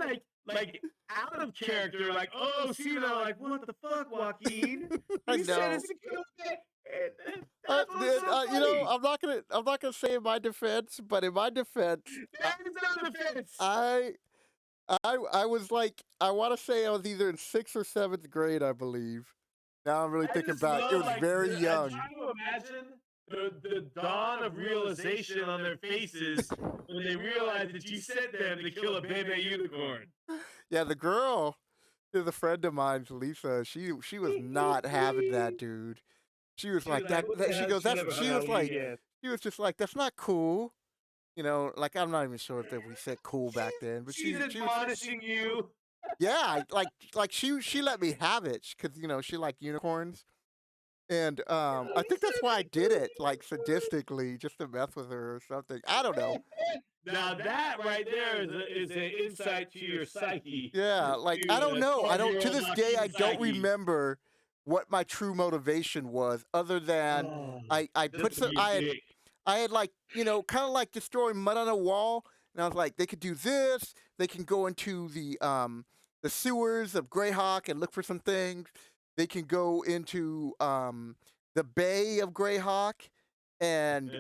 like out of character, like, oh, see, they're like, what the fuck, Joaquin? I You said know. it's to kill the and that's what's Dude, so funny. I'm not gonna say in my defense, but in my defense, There is no defense. I I was like, I want to say I was either in sixth or seventh grade, I believe. Now I'm really I thinking just back. It love was like very I'm young. trying to imagine the dawn of realization on their faces when they realize that you sent them to kill a baby unicorn. Yeah, the girl is a friend of mine's, Lisa. She was not having that, dude. She was She was like like, "What the she hell? goes, She that's never hung she out was with me like again." she was just like, that's not cool. Like I'm not even sure if we said cool back then, but She's she was, admonishing you. yeah, like she let me have it because she liked unicorns. And I You think that's said why I to did it, like, sadistically, just to mess with her or something. I don't know. Now that right there is an insight to your psyche, Yeah, like, I to don't a know. I don't, to 12-year-old this day, I Joaquin don't psyche. remember what my true motivation was, other than Oh, I just put to some, be a dick. I had, like, kind of like destroying mud on a wall, and I was like, they could do this. They can go into the sewers of Greyhawk and look for some things. They can go into the bay of Greyhawk and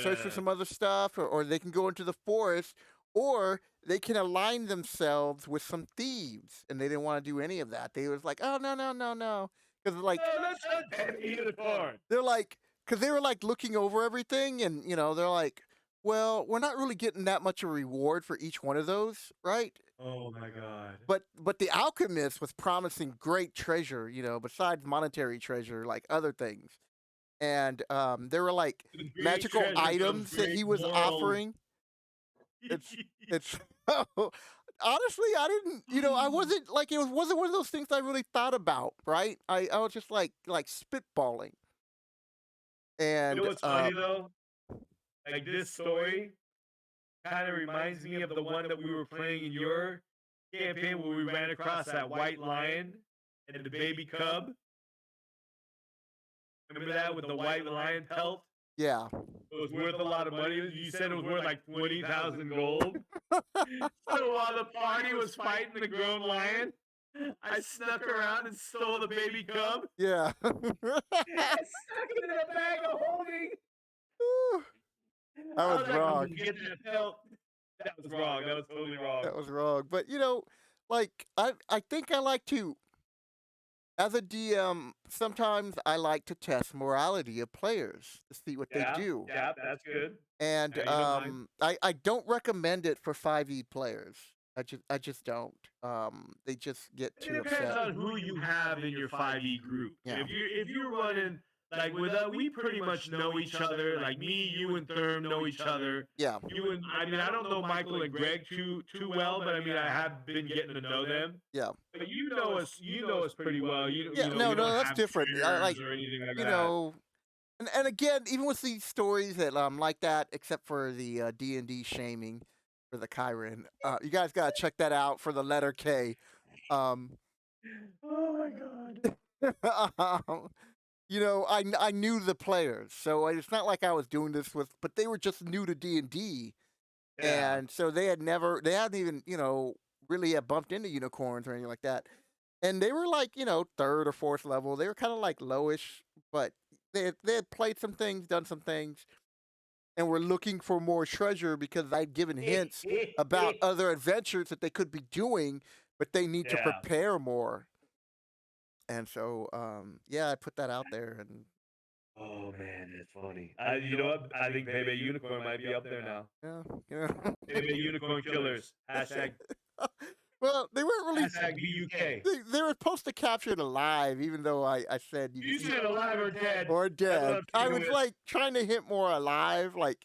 search for some other stuff, or they can go into the forest, or they can align themselves with some thieves, and they didn't want to do any of that. They was like, oh, no, no, no, no, because like No, that's a baby unicorn. they're like, because they were like looking over everything, and they're like, well, we're not really getting that much of a reward for each one of those, right? Oh my god. But the alchemist was promising great treasure, besides monetary treasure, like other things. And there were like With great magical treasure comes items that great he was moral. offering. It's honestly, I didn't, I wasn't like, wasn't one of those things I really thought about, right? I was just like spitballing. You know And what's funny though? Like this story kind of reminds me of the one that we were playing in your campaign where we ran across that white lion and the baby cub. Remember that with the white lion pelt? yeah. It was worth a lot of money. You said it was worth like 20,000 gold. So while the party was fighting the grown lion, I snuck around and stole the baby cub. Yeah. I stuck it in a bag of holding. I I was was like, I'm wrong. gonna get that pelt. That was wrong. That was totally wrong. That was wrong. But like I think I like to, as a DM, sometimes I like to test morality of players to see what they Yeah, do. yeah, that's good. And Yeah, you don't mind. I don't recommend it for 5e players. I just don't. They just get It too depends upset. on who you have in your 5e group. Yeah. If you're running like with we pretty much know each other. Like me, you and Therm know each other. Yeah. You and I mean I don't know Michael and Greg too well, but I mean I have been getting to know them. Yeah. But you know us pretty well. Yeah. We No, don't no, that's have different. I like, shares or anything like you that. know, and again, even with these stories that like that, except for the D&D shaming for the Kyren, you guys gotta check that out for the letter K. Um, Oh my god. um, I knew the players, so it's not like I was doing this with, but they were just new to D&D, Yeah. and so they hadn't even, really had bumped into unicorns or anything like that. And they were like, third or fourth level. They were kind of like lowish, but they had played some things, done some things, and were looking for more treasure because I'd given hints about other adventures that they could be doing, but they need to Yeah. prepare more. And so, yeah, I put that out there, and Oh man, that's funny. You know what? I think Pepe Unicorn might be up there now. yeah, yeah. Pepe Unicorn Killers. Hashtag Well, they weren't really. hashtag BUK. They were supposed to capture it alive, even though I said You said alive or dead. or That's what dead. I'm I sticking was with. like trying to hint more alive, like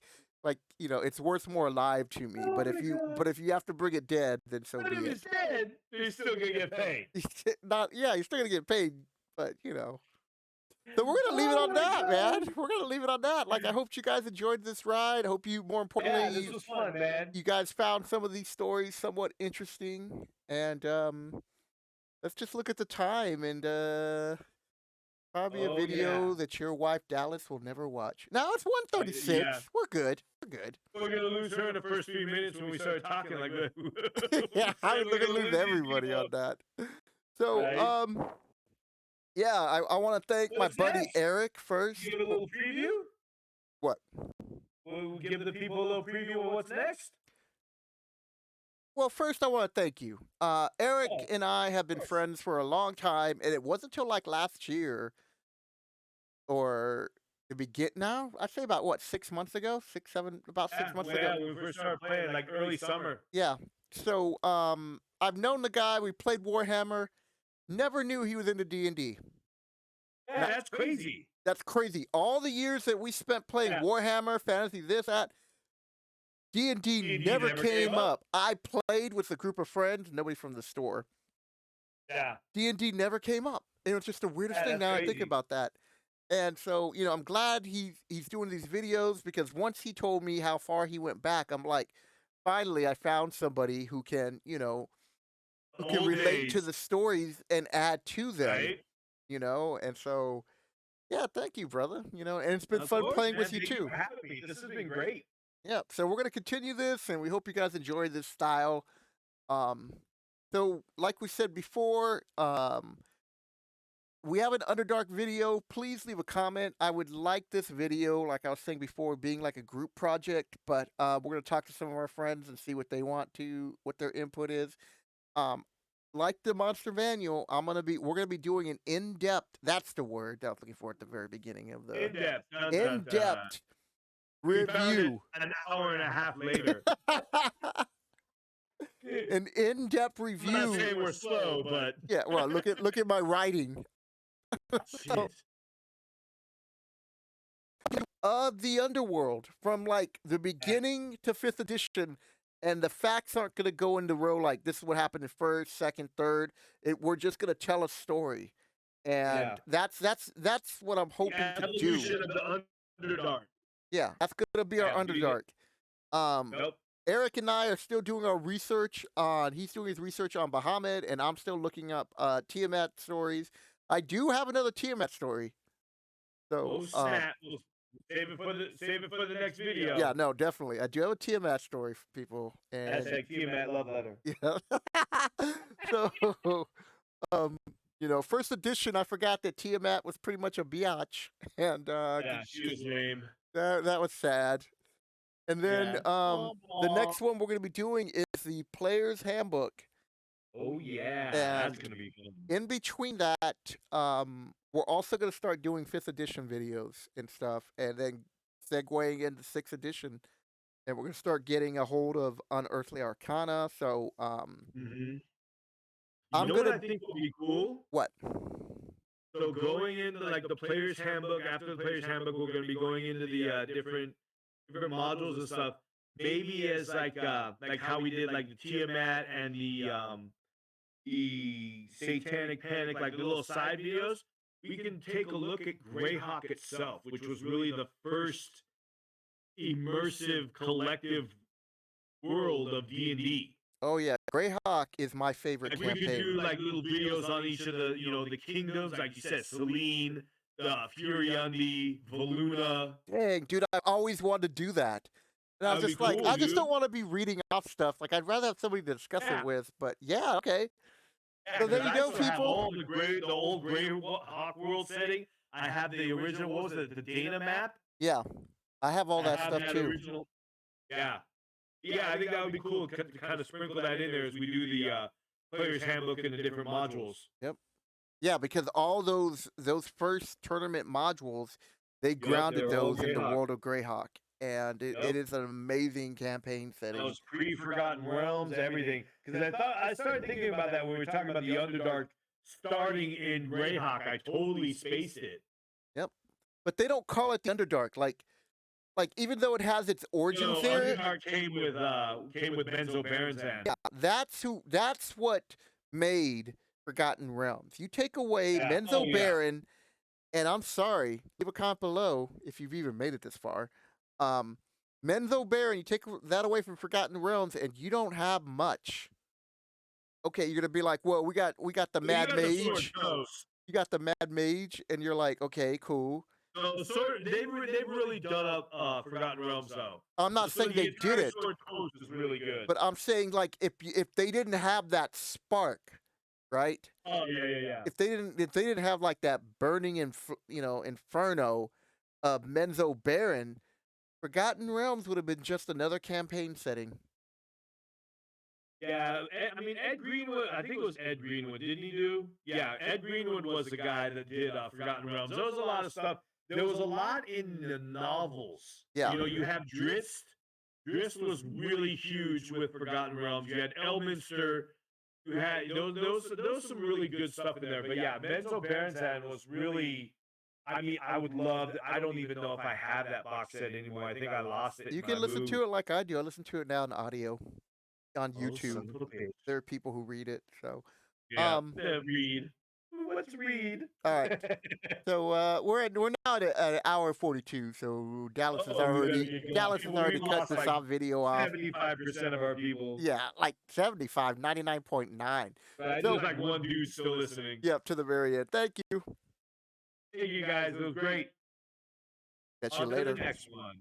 it's worth more alive to me. Oh But my god. if you have to bring it dead, then so But be if it. it's dead, you're still gonna get paid. Not yeah, you're still gonna get paid, but So we're gonna leave it Oh on my that, man. god. We're gonna leave it on that. Like I hope you guys enjoyed this ride. I hope you, more importantly, Yeah, this was fun, man. you guys found some of these stories somewhat interesting. And let's just look at the time and probably a Oh yeah. video that your wife Dallas will never watch. Now it's 1:36. Yeah. We're good. We're good. We're gonna lose her in the first 3 minutes when we start talking like that. Yeah, We I say was we're looking to gonna lose lose these everybody people, on that. So, right? yeah, I want to thank my What's buddy next? Eric first. Give a little preview. What? We'll give the people a little preview of what's next. Well, first I want to thank you. Eric Oh, and I have of been course. friends for a long time, and it wasn't until like last year or the begin. Now I'd say about what 6 months ago, about six Yeah, months well, ago. yeah, when we first started playing, like early summer. Yeah. So I've known the guy. We played Warhammer. Never knew he was into D&D. Yeah, that's crazy. That's crazy. All the years that we spent playing Yeah, Warhammer, fantasy, this, that, D&D D&D never never came came up. up. I played with a group of friends, nobody from the store. Yeah, D&D never came up. It was just the weirdest yeah, thing that's now I think crazy. about that. And so, I'm glad he's doing these videos because once he told me how far he went back, I'm like, finally I found somebody who can Old relate to days, the stories and add to them, right? and so yeah, thank you, brother. And it's been Of fun course, playing man. with you Thank you too. for having me. This has been great. Yeah, so we're gonna continue this, and we hope you guys enjoy this style. Um, so like we said before, we have an Underdark video. Please leave a comment. I would like this video, like I was saying before, being like a group project, but we're gonna talk to some of our friends and see what their input is. Um, like the Monster Manual, we're gonna be doing an in-depth. That's the word that I was looking for at the very beginning of the In depth. Dun, dun, dun. in-depth We found it review. an hour and a half later. An in-depth I'm not review. saying we're slow, but Yeah, well, look at my writing shit. of the Underworld from like the Yeah, beginning to fifth edition, and the facts aren't gonna go into row like this is what happened in first, second, third. We're just gonna tell a story, and yeah. that's what I'm The hoping to do. evolution of the Underdark. Yeah, that's gonna be our Yeah, we. Underdark. Um, Nope. Eric and I are still doing our research on. He's doing his research on Bahamut, and I'm still looking up Tiamat stories. I do have another Tiamat story, so Oh snap! We'll save it for the next yeah, video. no, definitely, I do have a Tiamat story for people, and Hashtag Tiamat love letter. yeah. So, um, first edition, I forgot that Tiamat was pretty much a biatch, and Yeah, she was lame. that was sad. And then Yeah. the Aw. next one we're going to be doing is the Player's Handbook. Oh yeah, that's And gonna be fun. in between that, we're also going to start doing fifth edition videos and stuff, and then segueing into sixth edition. and we're gonna start getting a hold of Unearthly Arcana. So Mhm. You I'm know what gonna I think would be cool? what? So going into like the player's handbook, after the player's handbook, we're going to be going into the different modules and stuff. Maybe as like how we did like the Tiamat and the Satanic Panic, like the little side videos. We can take a look at Greyhawk itself, which was really the first immersive collective world of D&D. Oh yeah, Greyhawk is my favorite Like we could campaign. do like little videos on each of the, the kingdoms, like you said, Selene, the Furiandi, Voluna. Dang, dude, I always wanted to do that. And I That was would be just like, cool, I just dude. don't want to be reading off stuff. Like, I'd rather have somebody to discuss it Yeah, with. But yeah, okay. yeah, So because there you I go, still have people. all the old Grey Hawk world setting. I have the original. What was it? The Dana map. Yeah, I have all I that have stuff that too. original. Yeah, yeah. I think that would be cool to kind of sprinkle that in there as we do the player's handbook and the different modules. Yep. Yeah, because all those first tournament modules, they Yep, grounded they're all those in Grey the Hawk. world of Greyhawk, and it Yep. is an amazing campaign That setting. was pre-Forgotten Realms, everything. Because I started thinking about that when we were talking about the Underdark starting in Greyhawk. I totally spaced it. Yep. But they don't call it the Underdark. Like even though it has its origins No, there, Underdark came with Benzo Berenzan. yeah, that's what made Forgotten Realms. You take away Yeah. Oh Menzo yeah. Baron, and I'm sorry, leave a comment below if you've even made it this far. Um, Menzo Baron, you take that away from Forgotten Realms, and you don't have much. Okay, you're gonna be like, well, we got the Well, you Mad got the Sword Mage, Coast. you got the Mad Mage, and you're like, okay, cool. So sword, they've really done up Forgotten Realms though. I'm not saying The they entire didn't, Sword Coast is really good. but I'm saying like if they didn't have that spark, right? Oh yeah, yeah, yeah. If they didn't have like that burning inferno of Menzo Baron, Forgotten Realms would have been just another campaign setting. Yeah, I mean Ed Greenwood. I think it was Ed Greenwood. Didn't he do? Yeah, Ed Greenwood was the guy that did Forgotten Realms. There was a lot of stuff. There was a lot in the novels. Yeah. You have Drizzt. Drizzt was really huge with Forgotten Realms. You had Elminster. You had there was some really good stuff in there. But yeah, Benzo Berenzan was really. I mean, I would love. I don't even know if I have that box set anymore. I think I lost it You when I can listen moved. to it like I do. I listen to it now in audio on Oh, YouTube. son of a bitch. There are people who read it. So, Yeah, read. What's read? all right. So we're now at an hour 42. So Oh, we better get going. Dallas has People, already we've cut lost this like off video off. 75% of our people. Yeah, like 75, 99.9. Right? So There's like one dude still listening. yeah, to the very end. Thank you. Thank you guys. It was great. Catch you On to the later. next one.